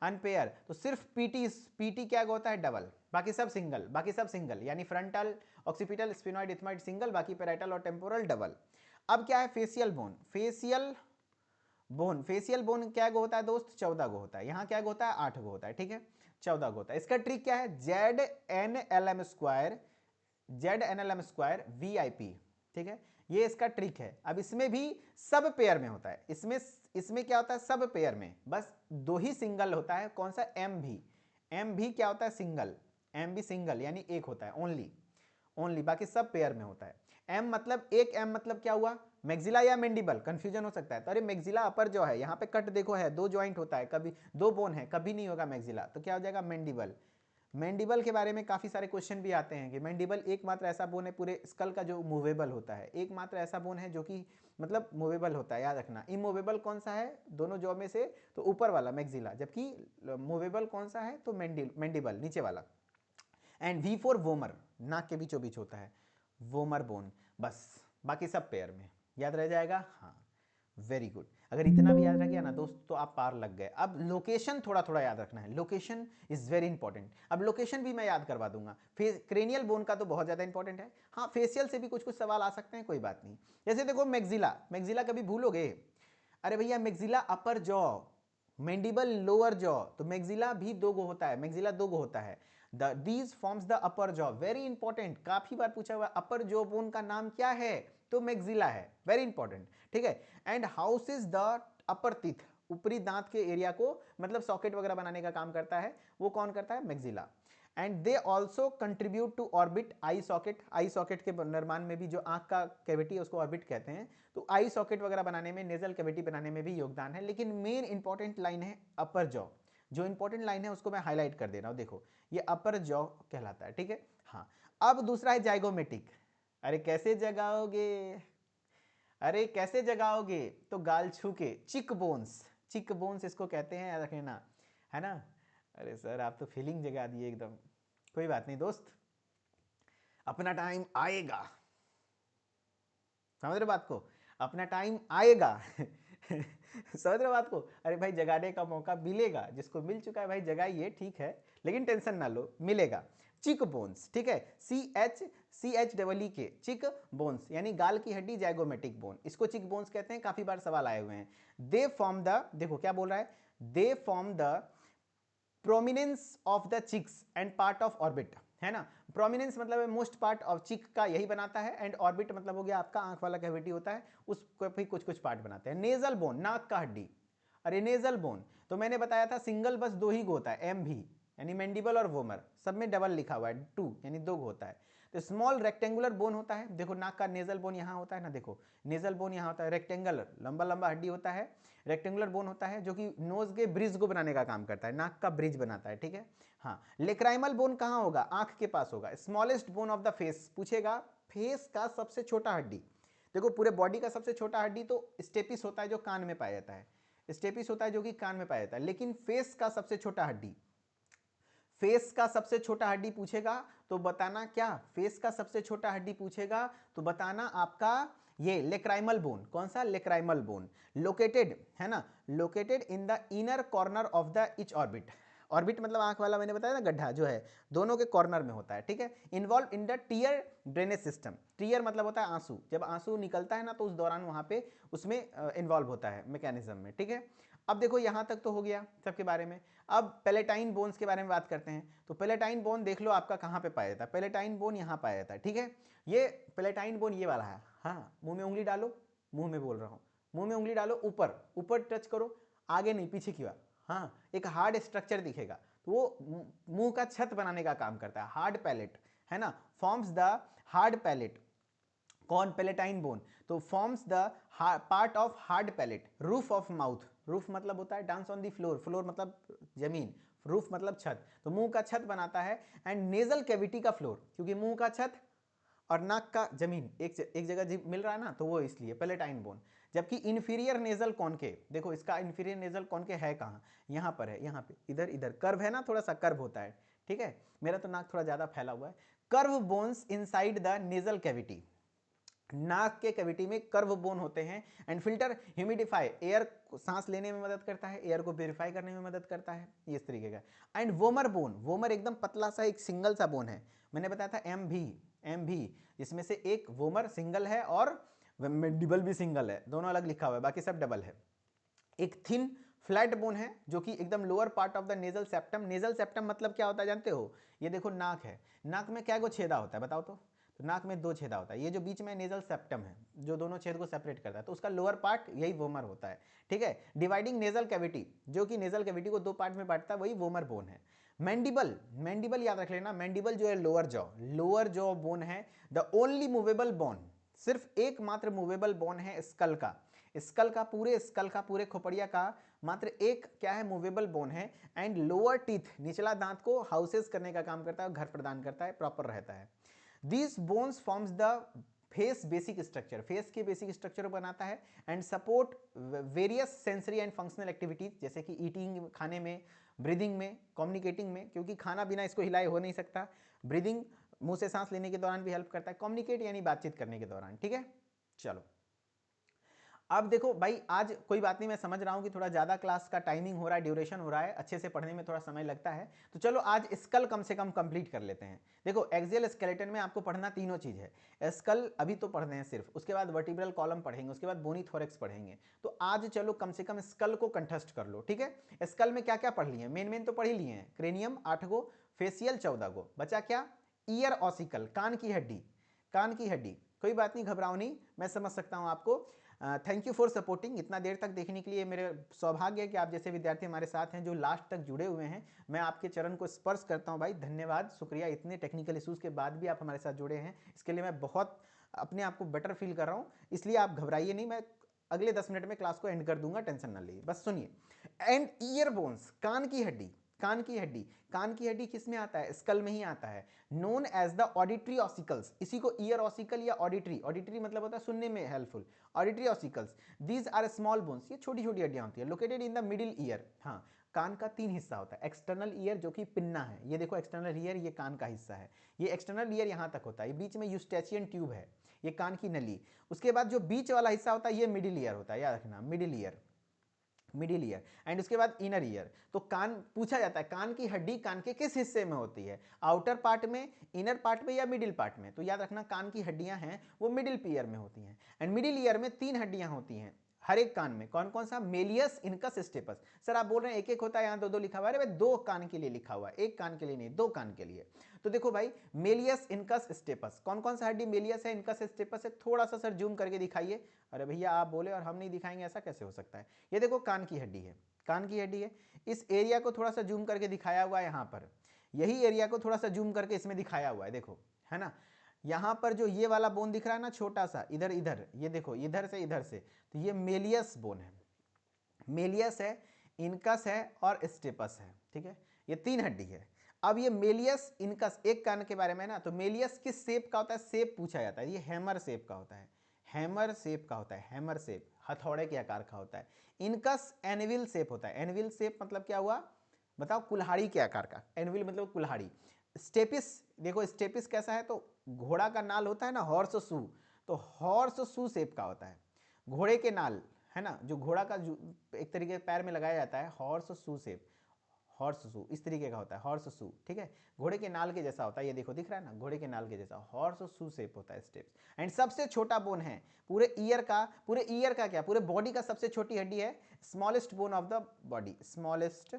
अनपेयर, तो सिर्फ पीटी क्या होता है, डबल, बाकी सब सिंगल, बाकी सब सिंगल, यानी frontal occipital sphenoid ethmoid single, बाकी पैराइटल और टेम्पोरल डबल। अब क्या है फेशियल बोन, फेशियल बोन क्या होता है दोस्त, 14 गो होता है, यहां क्या होता है 8 गो होता है, ठीक है, 14 गो होता है। इसका ट्रिक क्या है, ZNLM स्क्वायर VIP, ठीक है, ये इसका ट्रिक है। अब इसमें भी सब पेयर में होता है, इसमें क्या होता है, सब पेयर में बस दो ही सिंगल होता है, कौन सा, एम भी क्या होता है, सिंगल, एम भी सिंगल यानी एक होता है, ओनली, बाकी सब पेयर में होता है। एम मतलब एक, एम मतलब क्या हुआ, मैक्सिला या मैंडिबल, कंफ्यूजन हो सकता है, तो अरे मैक्सिला अपर जो है, यहाँ पे कट देखो है, दो ज्वाइंट होता है, कभी दो बोन है, कभी नहीं होगा मैक्सिला, तो क्या हो जाएगा मैंडिबल। मैंडिबल के बारे में काफी सारे क्वेश्चन भी आते हैं कि मैंडिबल एकमात्र ऐसा बोन है पूरे स्कल का जो मूवेबल होता है, एकमात्र ऐसा बोन है जो कि मतलब मूवेबल होता है, याद रखना। इमूवेबल कौन सा है दोनों जॉ में से, तो ऊपर वाला मैक्सिला, जबकि मूवेबल कौन सा है, तो मैंडिबल नीचे वाला। एंड V4 वोमर, नाक के बीचों बीच होता है, वोमर बोन, बस बाकी सब पेयर में, याद रह जाएगा, हाँ वेरी गुड। अगर इतना भी याद रह गया ना दोस्त तो आप पार लग गए। अब लोकेशन थोड़ा थोड़ा याद रखना है, लोकेशन इज वेरी इंपॉर्टेंट। अब लोकेशन भी मैं याद करवा दूंगा, क्रेनियल बोन का तो बहुत ज्यादा इंपॉर्टेंट है, हाँ फेशियल से भी कुछ कुछ सवाल आ सकते हैं, कोई बात नहीं। जैसे देखो मैक्सिला कभी भूलोगे, अरे भैया मैक्सिला अपर जॉ, मैंडिबल लोअर जॉ, तो मैक्सिला भी दो गो होता है, मैक्सिला दो गो होता है, these forms the upper jaw, very important, काफी बार पूछा हुआ, अपर जॉ बोन का नाम क्या है, तो मैक्सिला है, वेरी इंपॉर्टेंट, ठीक है। And house is the upper teeth, ऊपरी दांत के एरिया को मतलब सॉकेट वगैरह बनाने का काम करता है, वो कौन करता है, maxilla. And they also contribute to orbit eye socket के निर्माण में भी, जो आंख का कैविटी है उसको ऑर्बिट कहते हैं, तो आई सॉकेट वगैरह बनाने में, नेजल कैविटी बनाने में भी योगदान है। लेकिन मेन इंपॉर्टेंट लाइन है अपर जॉ, जो इंपॉर्टेंट लाइन है उसको मैं हाईलाइट कर दे रहा हूं, देखो ये अपर जॉ कहलाता है, ठीक है। हाँ, अब दूसरा है जाइगोमेटिक, अरे कैसे जगाओगे, अरे कैसे जगाओगे, तो गाल छू के, चिक बोन्स इसको कहते हैं, याद रखना, है ना। अरे सर आप तो फीलिंग जगा दिए एकदम, कोई बात नहीं दोस्त, अपना टाइम आएगा, समझ रहे बात को, अपना टाइम आएगा समझ रहे बात को, अरे भाई जगाने का मौका मिलेगा, जिसको मिल चुका है भाई जगाइए, ठीक है, लेकिन टेंशन ना लो, मिलेगा। चिक बोन्स, ठीक है, CH चिक बोन्स यानी गाल की हड्डी, जाइगोमेटिक बोन, इसको चिक बोन्स कहते हैं, काफी बार सवाल आए हुए हैं। दे फॉर्म द, देखो क्या बोल रहा है, they form the prominence of the cheeks and part of orbit, है ना। प्रोमिनेंस मतलब मोस्ट पार्ट ऑफ चिक का यही बनाता है, एंड ऑर्बिट मतलब हो गया आपका आंख वाला कैविटी होता है, उसको भी कुछ कुछ पार्ट बनाते हैं। नेजल बोन, नाक का हड्डी, अरे नेजल बोन तो मैंने बताया था सिंगल बस दो ही होता है, एम भी, यानी मैंडिबल और वोमर, सब में डबल लिखा हुआ है, 2 यानी दो होता है। तो स्मॉल रेक्टेंगुलर बोन होता है, देखो नाक का नेजल बोन यहाँ होता है ना, देखो नेजल बोन यहाँ होता है, रेक्टेंगुलर लंबा लंबा हड्डी होता है, रेक्टेंगुलर बोन होता है जो कि नोज के ब्रिज को बनाने का काम करता है, नाक का ब्रिज बनाता है, ठीक है। हाँ, लेक्राइमल बोन कहाँ होगा, आंख के पास होगा। Smallest bone of the face पूछेगा, फेस का सबसे छोटा हड्डी, देखो पूरे बॉडी का सबसे छोटा हड्डी तो स्टेपिस होता है जो कान में पाया जाता है, स्टेपिस होता है जो कि कान में पाया जाता है, लेकिन फेस का सबसे छोटा हड्डी, फेस का सबसे छोटा हड्डी पूछेगा तो बताना क्या, फेस का सबसे छोटा हड्डी पूछेगा तो बताना आपका ये लेक्राइमल बोन, कौन सा, लेक्राइमल बोन, लोकेटेड है ना, located in the inner corner of the each orbit, orbit मतलब आंख वाला मैंने बताया ना गड्ढा जो है दोनों के कॉर्नर में होता है, ठीक है। Involve in the tear drainage system, tear मतलब होता है आंसू, जब आंसू निकलता है ना तो उस दौरान वहां पे उसमें इन्वॉल्व होता है मैकेनिज्म में, ठीक है। अब देखो यहां तक तो हो गया सबके बारे में। अब पेलेटाइन बोन्स के बारे में बात करते हैं, तो पेलेटाइन बोन देख लो आपका कहां पे पाया जाता है, पेलेटाइन बोन यहां पाया जाता है, ठीक है। ये पेलेटाइन बोन ये वाला है, हाँ मुंह में उंगली डालो, मुंह में बोल रहा हूं, मुंह में उंगली डालो, ऊपर ऊपर टच करो, आगे नहीं पीछे की बात, हाँ एक हार्ड स्ट्रक्चर दिखेगा, तो वो मुंह का छत बनाने का काम करता है, हार्ड पैलेट है ना, फॉर्म्स द हार्ड पैलेट, कौन, पेलेटाइन बोन, तो forms the part of hard palate, roof of mouth, roof मतलब होता है dance on the floor, floor मतलब जमीन, रूफ मतलब छत, तो मुंह का छत बनाता है, एंड नेजल कैविटी का फ्लोर, क्योंकि मुंह का छत और नाक का जमीन एक जगह मिल रहा है ना, तो वो इसलिए पेलेटाइन बोन। जबकि इंफीरियर नेजल कॉनकेव, देखो इसका इंफीरियर नेजल कॉनकेव है कहाँ, यहाँ पर है, यहाँ पे इधर इधर कर्व है ना, थोड़ा सा कर्व होता है, ठीक है, मेरा तो नाक थोड़ा ज्यादा फैला हुआ है। Curve bones inside the nasal cavity, नाक के कैविटी में कर्व बोन होते हैं, एंड फिल्टर ह्यूमिडिफाई, एयर सांस लेने में मदद करता है, एयर को प्योरीफाई करने में मदद करता है, इस तरीके का। एंड वोमर बोन, वोमर एकदम पतला सा एक सिंगल सा बोन है, मैंने बताया था एम भी, इसमें से एक वोमर सिंगल है और मैंडिबल भी सिंगल है, दोनों अलग लिखा हुआ है, बाकी सब डबल है। एक थिन फ्लैट बोन है जो कि एकदम lower part of the nasal septum, nasal septum मतलब क्या होता है जानते हो, ये देखो नाक है, नाक में क्या गो छेदा होता है बताओ तो नाक में दो छेदा होता है, ये जो बीच में नेजल सेप्टम है जो दोनों छेद को सेपरेट करता है, तो उसका लोअर पार्ट यही वोमर होता है, ठीक है। डिवाइडिंग नेजल कैविटी, जो कि नेजल कैविटी को दो पार्ट में बांटता है, वही वोमर बोन है। मैंडिबल, मैंडिबल याद रख लेना, मैंडिबल जो है लोअर जॉ बोन है, द ओनली मूवेबल बोन, सिर्फ एकमात्र मूवेबल बोन है स्कल का, स्कल का पूरे खोपड़िया का मात्र एक क्या है, मूवेबल बोन है, एंड लोअर टीथ, निचला दांत को हाउसेस करने का काम करता है, घर प्रदान करता है, प्रॉपर रहता है। These bones forms the face basic structure, face के बेसिक स्ट्रक्चर बनाता है, and support various sensory and functional activities, जैसे कि ईटिंग खाने में, ब्रीदिंग में, कम्युनिकेटिंग में, क्योंकि खाना बिना इसको हिलाए हो नहीं सकता, ब्रीदिंग मुंह से सांस लेने के दौरान भी हेल्प करता है, कम्युनिकेट यानी बातचीत करने के दौरान, ठीक है। चलो अब देखो भाई, आज कोई बात नहीं, मैं समझ रहा हूं कि थोड़ा ज्यादा क्लास का टाइमिंग हो रहा है, ड्यूरेशन हो रहा है, अच्छे से पढ़ने में थोड़ा समय लगता है, तो चलो आज स्कल कम से कम कंप्लीट कर लेते हैं। देखो एक्सियल स्केलेटन में आपको पढ़ना तीनों चीज है, स्कल अभी तो पढ़ रहे हैं सिर्फ, उसके बाद वर्टिब्रल कॉलम पढ़ेंगे, उसके बाद बोनी थोरेक्स पढ़ेंगे, तो आज चलो कम से कम स्कल को कंठस्थ कर लो, ठीक है। स्कल में क्या क्या पढ़ लिए, मेन तो पढ़ ही लिए हैं, क्रेनियम 8 गो, फेसियल 14 गो, बचा क्या, ईयर ऑसिकल, कान की हड्डी, कान की हड्डी, कोई बात नहीं घबराओ नहीं, मैं समझ सकता हूं आपको। थैंक यू फॉर सपोर्टिंग, इतना देर तक देखने के लिए मेरे सौभाग्य है कि आप जैसे विद्यार्थी हमारे साथ हैं जो लास्ट तक जुड़े हुए हैं, मैं आपके चरण को स्पर्श करता हूं भाई, धन्यवाद, शुक्रिया, इतने टेक्निकल इश्यूज के बाद भी आप हमारे साथ जुड़े हैं, इसके लिए मैं बहुत अपने आप को बेटर फील कर रहा हूं, इसलिए आप घबराइए नहीं, मैं अगले 10 मिनट में क्लास को एंड कर दूंगा, टेंशन ना लीजिए, बस सुनिए। एंड ईयर बोन्स, कान की हड्डी, कान की हड्डी, कान की हड्डी किस में आता है, स्कल में ही आता है, known as the auditory ossicles, इसी को ईयर ऑसिकल या ऑडिटरी, ऑडिटरी मतलब होता है सुनने में helpful, auditory ossicles, these are small bones, ये छोटी छोटी हड्डियां होती है, located in the middle ear, हाँ कान का 3 हिस्सा होता है, एक्सटर्नल ईयर जो कि पिन्ना है, ये देखो एक्सटर्नल ईयर, ये कान का हिस्सा है, ये एक्सटर्नल ईयर यहां तक होता है, बीच में यूस्टेचियन ट्यूब है, ये कान की नली, उसके बाद जो बीच वाला हिस्सा होता है ये मिडिल ईयर होता है, याद रखना middle ear, middle ear, and उसके बाद इनर ईयर। तो कान पूछा जाता है कान की हड्डी कान के किस हिस्से में होती है, आउटर पार्ट में, इनर पार्ट में या मिडिल पार्ट में, तो याद रखना कान की हड्डियां हैं वो मिडिल ईयर में होती हैं, एंड मिडिल ईयर में 3 हड्डियां होती हैं हर एक कान में, कौन कौन सा, मेलियस, इनकस, स्टेपस। सर आप बोल रहे हैं एक एक होता है, यहां दो दो लिखा हुआ है, अरे भाई 2 कान के लिए लिखा हुआ है, एक कान के लिए नहीं, 2 कान के लिए। तो देखो भाई, मेलियस, इनकस, स्टेपस, कौन कौन सा हड्डी मेलियस है, इनकस, स्टेपस है, थोड़ा सा सर जूम करके दिखाइए। अरे भैया आप बोले और हम नहीं दिखाएंगे, ऐसा कैसे हो सकता है। ये देखो कान की हड्डी है, कान की हड्डी है, इस एरिया को थोड़ा सा जूम करके दिखाया हुआ है यहां पर, यही एरिया को थोड़ा सा जूम करके इसमें दिखाया हुआ है, देखो है ना। यहाँ पर जो ये वाला बोन दिख रहा है ना छोटा सा, इधर इधर, ये देखो इधर से, तो ये मेलियस बोन है, मेलियस है, इनकस है और स्टेपस है, ठीक है, ये 3 हड्डी है। अब ये मेलियस इनकस एक कान के बारे में ना, तो मेलियस किस शेप का होता है, शेप पूछा जाता है, ये हैमर शेप का होता है, हैमर शेप का होता है, हैमर शेप, हथौड़े के आकार का होता है। इनकस एनविल शेप होता है, एनविल शेप मतलब क्या हुआ बताओ, कुल्हाड़ी के आकार का, एनविल मतलब कुल्हाड़ी। स्टेपिस, देखो स्टेपिस कैसा है, तो घोड़ा का नाल होता है ना, हॉर्स शू, तो हॉर्स शू शेप का होता है, घोड़े के नाल है ना, जो घोड़ा का एक तरीके पैर में लगाया जाता है, horse shoe shape, horse shoe इस तरीके का होता है, हॉर्स शू, ठीक है, घोड़े के नाल के जैसा होता है, ये देखो दिख रहा है ना, घोड़े के नाल के जैसा हॉर्स शू शेप होता है स्टेप्स। एंड सबसे छोटा बोन है पूरे ईयर का क्या, पूरे बॉडी का सबसे छोटी हड्डी है, smallest bone of the body, smallest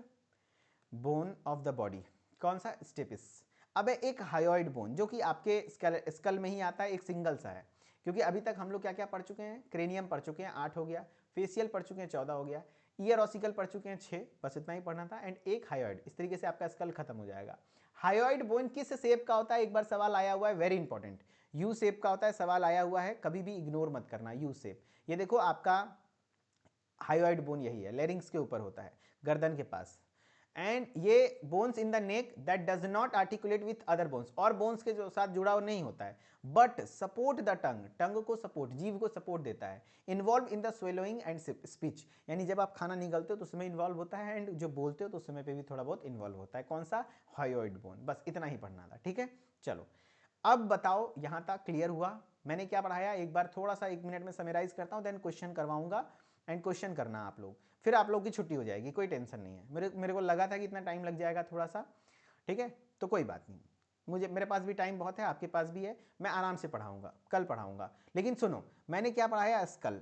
bone of the body, कौन सा, स्टेपिस। अब है एक हायोइड बोन जो कि आपके स्कल में ही आता है, एक सिंगल सा है, क्योंकि अभी तक हम लोग क्या क्या पढ़ चुके हैं, क्रेनियम पढ़ चुके हैं 8 हो गया, फेशियल पढ़ चुके हैं 14 हो गया, ईयर ऑसिकल पढ़ चुके हैं 6, बस इतना ही पढ़ना था, एंड एक हायोइड, इस तरीके से आपका स्कल खत्म हो जाएगा। हायोइड बोन किस शेप का होता है, एक बार सवाल आया हुआ है, वेरी इंपॉर्टेंट, यू शेप का होता है, सवाल आया हुआ है, कभी भी इग्नोर मत करना, यू शेप। ये देखो आपका हायोइड बोन यही है, लेरिंग्स के ऊपर होता है, गर्दन के पास। एंड ये bones in the neck that does not articulate with other bones, और बोन्स के जो साथ जुड़ा हुआ नहीं होता है, बट सपोर्ट द टंग, टंग को सपोर्ट, जीभ को सपोर्ट देता है, involve in the swallowing and speech, यानी जब आप खाना निगलते हो तो उसमें इन्वॉल्व होता है, एंड जो बोलते हो तो उस समय पे भी थोड़ा बहुत इन्वॉल्व होता है, कौन सा, हायोइड बोन, बस इतना ही पढ़ना था, ठीक है। चलो अब बताओ यहां तक क्लियर हुआ, मैंने क्या पढ़ाया, एक बार थोड़ा सा 1 मिनट में समराइज करता हूं, देन क्वेश्चन करवाऊंगा, एंड क्वेश्चन करना आप लोग, फिर आप लोग की छुट्टी हो जाएगी, कोई टेंशन नहीं है, मेरे को लगा था कि इतना टाइम लग जाएगा थोड़ा सा, ठीक है, तो कोई बात नहीं, मेरे पास भी टाइम बहुत है, आपके पास भी है, मैं आराम से पढ़ाऊंगा, कल पढ़ाऊंगा। लेकिन सुनो, मैंने क्या पढ़ाया, स्कल,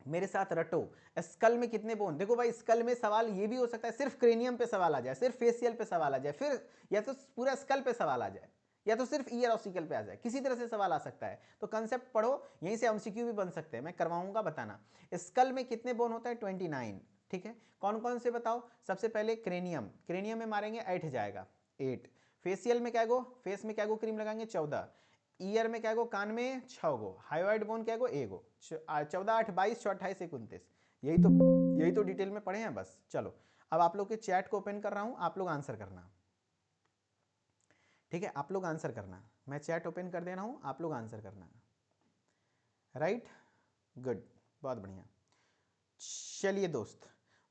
मेरे साथ रटो, स्कल में कितने बोन, देखो भाई स्कल में सवाल ये भी हो सकता है सिर्फ क्रेनियम पे सवाल आ जाए, सिर्फ फेशियल पे सवाल आ जाए, फिर या तो पूरा स्कल पे सवाल आ जाए, या तो सिर्फ ईयर ऑसिकल पे आ जाए, किसी तरह से सवाल आ सकता है, तो कंसेप्ट पढ़ो, यहीं से एमसीक्यू भी बन सकते हैं, मैं करवाऊंगा, बताना। स्कल में कितने बोन होता है, 29, ठीक है, कौन कौन से बताओ, सबसे पहले क्रेनियम, क्रेनियम में मारेंगे 8 जाएगा, 8, फेशियल में क्या गो, फेस में क्या गो क्रीम लगाएंगे 14, ईयर में क्या गो, कान में 6 गो, हाइवाइड बोन क्या गो, एगो, 14 8 22 28 29, यही तो डिटेल में पढ़े हैं बस। चलो अब आप लोग के चैट को ओपन कर रहा हूं, आप लोग आंसर करना, ठीक है, आप लोग आंसर करना, मैं चैट ओपन कर दे रहा हूं, आप लोग आंसर करना, राइट, गुड, बहुत बढ़िया। चलिए दोस्त,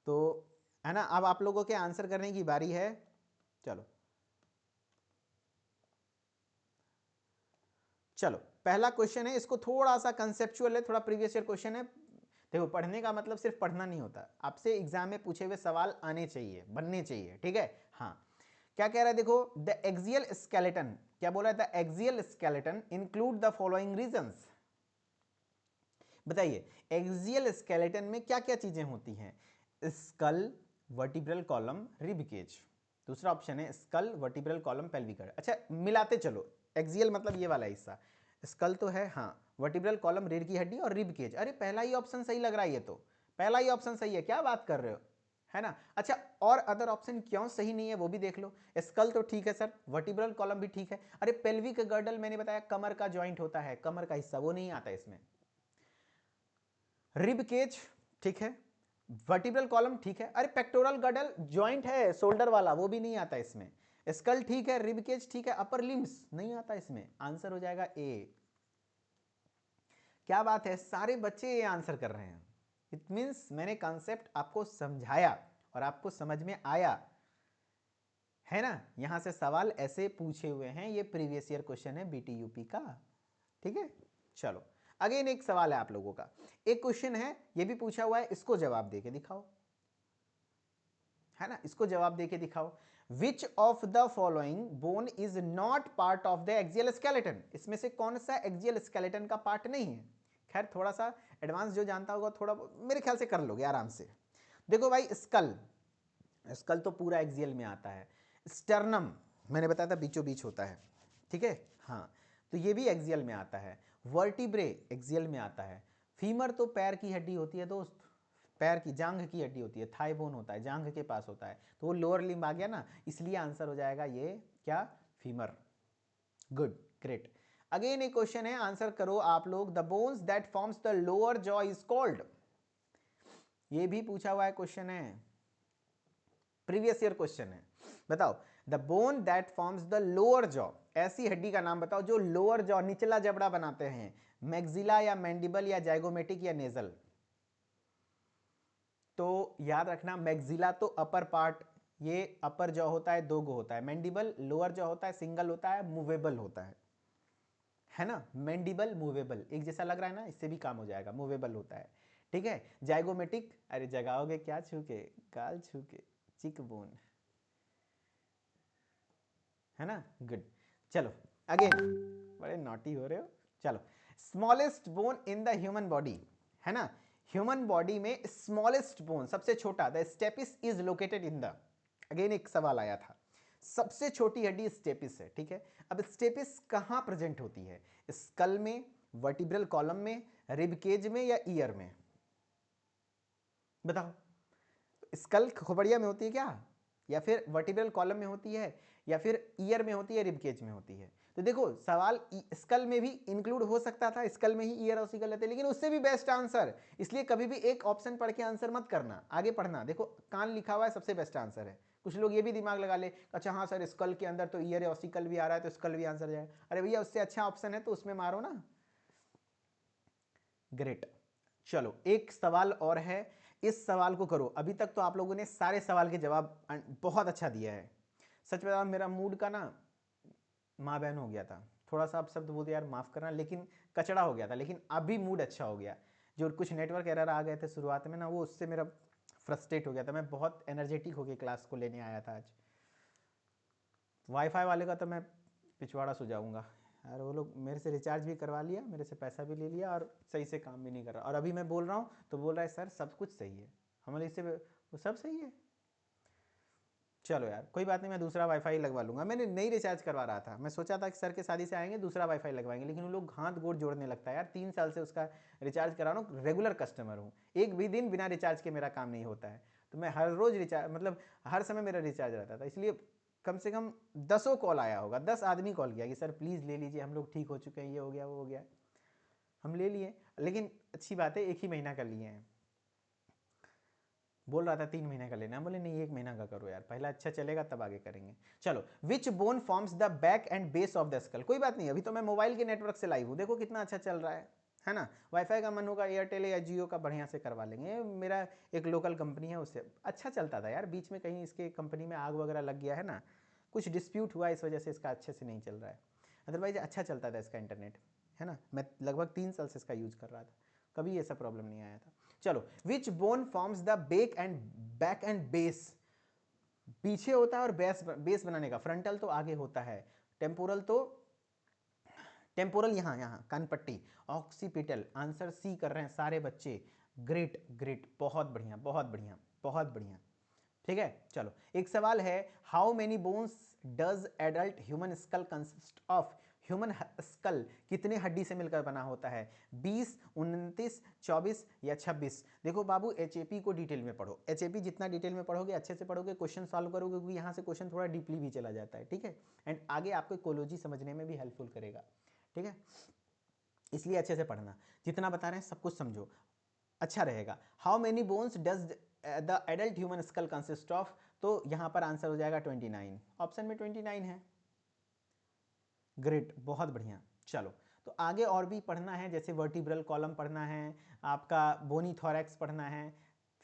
तो है ना, अब आप लोगों के आंसर करने की बारी है, चलो चलो पहला क्वेश्चन है, इसको थोड़ा सा कंसेप्चुअल है, थोड़ा प्रीवियस ईयर क्वेश्चन है, देखो पढ़ने का मतलब सिर्फ पढ़ना नहीं होता, आपसे एग्जाम में पूछे हुए सवाल आने चाहिए, बनने चाहिए, ठीक है। हाँ, क्या कह रहा है देखो, द एक्सियल स्केलेटन, क्या बोला है, the axial skeleton include the following regions, बताइए एक्सियल स्केलेटन में क्या क्या चीजें होती हैं, skull, vertebral column, rib cage, दूसरा ऑप्शन है स्कल, वर्टिब्रल कॉलम, पेल्विक, अच्छा मिलाते चलो, एक्सियल मतलब ये वाला हिस्सा, स्कल तो है, हाँ, वर्टिब्रल कॉलम रीढ़ की हड्डी और रिब केज, अरे पहला ही ऑप्शन सही लग रहा है, ये तो पहला ही ऑप्शन सही है, क्या बात कर रहे हो, है ना। अच्छा और अदर ऑप्शन क्यों सही नहीं है वो भी देख लो, स्कल तो ठीक है सर, वर्टिब्रल कॉलम भी ठीक है, अरे पेल्विक गर्डल मैंने बताया कमर का जॉइंट होता है, कमर का हिस्सा, वो नहीं आता इसमें, रिब केज ठीक है, वर्टिब्रल कॉलम ठीक है, अरे पेक्टोरल गर्डल जॉइंट है शोल्डर वाला, वो भी नहीं आता इसमें, स्कल ठीक है, रिब केज ठीक है, अपर लिम्स नहीं आता इसमें, आंसर हो जाएगा ए। क्या बात है, सारे बच्चे ये आंसर कर रहे हैं, इट मीन्स मैंने कॉन्सेप्ट आपको समझाया और आपको समझ में आया, है ना। यहां से सवाल ऐसे पूछे हुए हैं, ये प्रीवियस ईयर क्वेश्चन है बीटीयूपी का, ठीक है। चलो अगेन एक सवाल है आप लोगों का, एक क्वेश्चन है ये भी पूछा हुआ है, इसको जवाब देके दिखाओ, है ना, इसको जवाब देके दिखाओ, which of the following bone is not part of the axial skeleton, इसमें से कौन सा एक्सियल स्केलेटन का पार्ट नहीं है, खैर थोड़ा सा एडवांस जो जानता होगा थोड़ा मेरे ख्याल से कर लोगे आराम से। देखो भाई स्कल, स्कल तो पूरा एक्सियल में आता है, स्टर्नम मैंने बताया था बीचों बीच होता है, ठीक है, हाँ, तो ये भी एक्सियल में आता है, वर्टिब्रे एक्सियल में आता है, फीमर तो पैर की हड्डी होती है दोस्त, पैर की जांघ की हड्डी होती है, थाई बोन होता है, जांघ के पास होता है, तो वो लोअर लिम्ब आ गया ना, इसलिए आंसर हो जाएगा ये क्या, फीमर, गुड ग्रेट। अगेन एक क्वेश्चन है, आंसर करो आप लोग। The bones that forms the lower jaw is called, ये भी पूछा हुआ है क्वेश्चन है, प्रीवियस ईयर क्वेश्चन है। बताओ, the bone that forms the lower jaw, ऐसी हड्डी का नाम बताओ जो लोअर जॉ निचला जबड़ा बनाते हैं, मैक्सिला या मैंडिबल या जाइगोमेटिक या नेजल। तो याद रखना, मैक्सिला तो अपर पार्ट, ये अपर जॉ होता है, दो गो होता है। मैंडिबल लोअर जॉ होता है, सिंगल होता है, मूवेबल होता है ना। मैंडिबल मूवेबल एक जैसा लग रहा है ना, इससे भी काम हो जाएगा, मूवेबल होता है, ठीक है। जाइगोमेटिक, अरे जगाओगे क्या छू के, गाल छू के, चिक बोन, है ना, गुड। चलो अगेन, बड़े नॉटी हो रहे हो। चलो, smallest bone in the human body, है ना, ह्यूमन बॉडी में स्मॉलेस्ट बोन सबसे छोटा, the stapes is located in the, again एक सवाल आया था, सबसे छोटी हड्डी स्टेपिस है, ठीक है। अब स्टेपिस कहां प्रेजेंट होती है, स्कल में, वर्टिब्रल कॉलम में, रिबकेज में या ईयर में, बताओ। स्कल खोपड़िया में होती है क्या, या फिर वर्टिब्रल कॉलम में होती है, या फिर ईयर में होती है, रिबकेज में होती है। तो देखो सवाल स्कल में भी इंक्लूड हो सकता था, स्कल में ही ईयर और सिकल रहते, लेकिन उससे भी बेस्ट आंसर, इसलिए कभी भी एक ऑप्शन पढ़ के आंसर मत करना, आगे पढ़ना। देखो कान लिखा हुआ है, सबसे बेस्ट आंसर है। कुछ लोग ये भी दिमाग लगा ले, अच्छा हाँ सर स्कल के अंदर तो ईयर और सिकल भी आ रहा है, तो स्कल भी आंसर जाएगा। अरे भैया उससे अच्छा ऑप्शन है तो उसमें मारो ना। ग्रेट। चलो एक सवाल और है, इस सवाल को करो। अभी तक तो आप लोगों ने सारे सवाल के जवाब बहुत अच्छा दिया है। सच बताओ मेरा मूड का ना माँ बहन हो गया था, थोड़ा सा आप शब्द बोलते यार माफ़ करना, लेकिन कचड़ा हो गया था, लेकिन अभी मूड अच्छा हो गया। जो कुछ नेटवर्क एरर आ गए थे शुरुआत में ना, वो उससे मेरा फ्रस्ट्रेट हो गया था। मैं बहुत एनर्जेटिक होकर क्लास को लेने आया था आज। वाईफाई वाले का तो मैं पिछवाड़ा सुझाऊंगा यार, वो लोग मेरे से रिचार्ज भी करवा लिया, मेरे से पैसा भी ले लिया और सही से काम भी नहीं कर रहा। और अभी मैं बोल रहा हूँ तो बोल रहा है सर सब कुछ सही है, हमारे इससे वो सब सही है। चलो यार कोई बात नहीं, मैं दूसरा वाईफाई लगवा लूंगा। मैंने नई रिचार्ज करवा रहा था, मैं सोचा था कि सर के शादी से आएंगे दूसरा वाईफाई लगवाएंगे, लेकिन वो लोग हाथ गोड़ जोड़ने लगता है यार। 3 साल से उसका रिचार्ज करा रहा हूँ, रेगुलर कस्टमर हूँ, एक भी दिन बिना रिचार्ज के मेरा काम नहीं होता है। तो मैं हर रोज़ रिचार्ज, मतलब हर समय मेरा रिचार्ज रहता था, इसलिए कम से कम 10 कॉल आया होगा, 10 आदमी कॉल किया कि सर प्लीज़ ले लीजिए, हम लोग ठीक हो चुके हैं, ये हो गया वो हो गया। हम ले लिए, लेकिन अच्छी बात है 1 ही महीना कर लिए हैं। बोल रहा था 3 महीने का लेना, बोले नहीं 1 महीना का करो यार, पहला अच्छा चलेगा तब आगे करेंगे। चलो, which bone forms the back end base of the skull, कोई बात नहीं, अभी तो मैं मोबाइल के नेटवर्क से लाइव हूँ, देखो कितना अच्छा चल रहा है ना। वाईफाई का मन होगा एयरटेल या जियो का बढ़िया से करवा लेंगे, मेरा एक लोकल कंपनी है उससे अच्छा चलता था यार। बीच में कहीं इसके कंपनी में आग वगैरह लग गया है ना, कुछ डिस्प्यूट हुआ, इस वजह से इसका अच्छे से नहीं चल रहा है, अदरवाइज अच्छा चलता था इसका इंटरनेट, है ना। मैं लगभग 3 साल से इसका यूज़ कर रहा था, कभी ऐसा प्रॉब्लम नहीं आया था। चलो, which bone forms the back end back end base, पीछे होता है और बेस बनाने का, फ्रंटल तो आगे होता है, टेम्पोरल तो, टेम्पोरल यहाँ यहाँ कानपट्टी, ऑक्सीपिटल, आंसर सी कर रहे हैं सारे बच्चे। ग्रेट ग्रेट, बहुत बढ़िया बहुत बढ़िया बहुत बढ़िया, ठीक है। चलो एक सवाल है, how many bones does adult human school consist of, human school कितने हड्डी से मिलकर बना होता है, 20, 29, 24 या 26। देखो बाबू एचएपी को डिटेल में पढ़ो, एचएपी जितना डिटेल में पढ़ोगे अच्छे से पढ़ोगे, क्वेश्चन सॉल्व करोगे, क्योंकि यहाँ से क्वेश्चन थोड़ा डीपली भी चला जाता है, ठीक है। एंड आगे आपको इकोलॉजी समझने में भी हेल्पफुल करेगा, ठीक है, इसलिए अच्छे से पढ़ना, जितना बता रहे हैं सब कुछ समझो, अच्छा रहेगा। How many bones does the adult human school consist of, तो यहां पर आंसर हो जाएगा 29, ऑप्शन में 29 है। ग्रेट, बहुत बढ़िया। चलो तो आगे और भी पढ़ना है, जैसे वर्टिब्रल कॉलम पढ़ना है, आपका बोनी थोरैक्स पढ़ना है,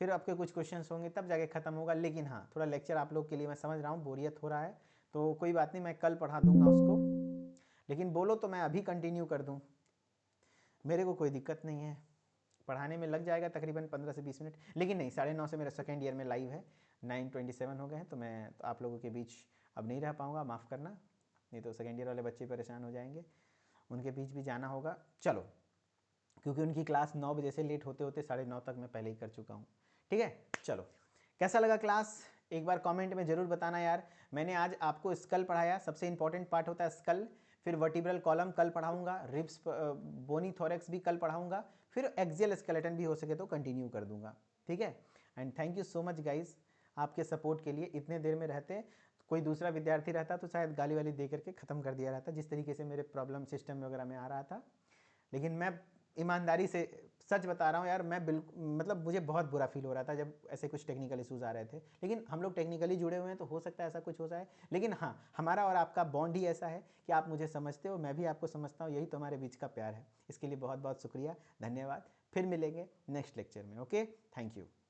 फिर आपके कुछ क्वेश्चंस होंगे तब जाके खत्म होगा। लेकिन हाँ थोड़ा लेक्चर आप लोग के लिए मैं समझ रहा हूँ बोरियत हो रहा है, तो कोई बात नहीं, मैं कल पढ़ा दूंगा उसको, लेकिन बोलो तो मैं अभी कंटिन्यू कर दूँ, मेरे को कोई दिक्कत नहीं है, पढ़ाने में लग जाएगा तकरीबन 15 से 20 मिनट, लेकिन नहीं 9:30 से मेरा सेकेंड ईयर में लाइव है, 9:27 हो गए हैं, तो मैं तो आप लोगों के बीच अब नहीं रह पाऊँगा, माफ़ करना, नहीं तो सेकेंड ईयर वाले बच्चे परेशान हो जाएंगे, उनके बीच भी जाना होगा। चलो, क्योंकि उनकी क्लास 9 बजे से लेट होते होते 9:30 तक मैं पहले ही कर चुका हूँ, ठीक है। चलो, कैसा लगा क्लास, एक बार कमेंट में ज़रूर बताना यार। मैंने आज आपको स्कल पढ़ाया, सबसे इंपॉर्टेंट पार्ट होता है स्कल, फिर वर्टिब्रल कॉलम कल पढ़ाऊंगा, रिब्स बोनी थोरैक्स भी कल पढ़ाऊंगा, फिर एक्सियल स्केलेटन भी हो सके तो कंटिन्यू कर दूंगा, ठीक है। And thank you so much guys आपके सपोर्ट के लिए, इतने देर में रहते कोई दूसरा विद्यार्थी रहता तो शायद गाली वाली दे करके ख़त्म कर दिया रहता, जिस तरीके से मेरे प्रॉब्लम सिस्टम वगैरह में आ रहा था। लेकिन मैं ईमानदारी से सच बता रहा हूँ यार, मैं बिल्कुल मतलब मुझे बहुत बुरा फील हो रहा था जब ऐसे कुछ टेक्निकल इश्यूज़ आ रहे थे। लेकिन हम लोग टेक्निकली जुड़े हुए हैं तो हो सकता है ऐसा कुछ हो जाए। लेकिन हाँ, हमारा और आपका बॉन्ड ही ऐसा है कि आप मुझे समझते हो, मैं भी आपको समझता हूँ, यही तो हमारे बीच का प्यार है। इसके लिए बहुत बहुत शुक्रिया, धन्यवाद। फिर मिलेंगे नेक्स्ट लेक्चर में। Okay, thank you.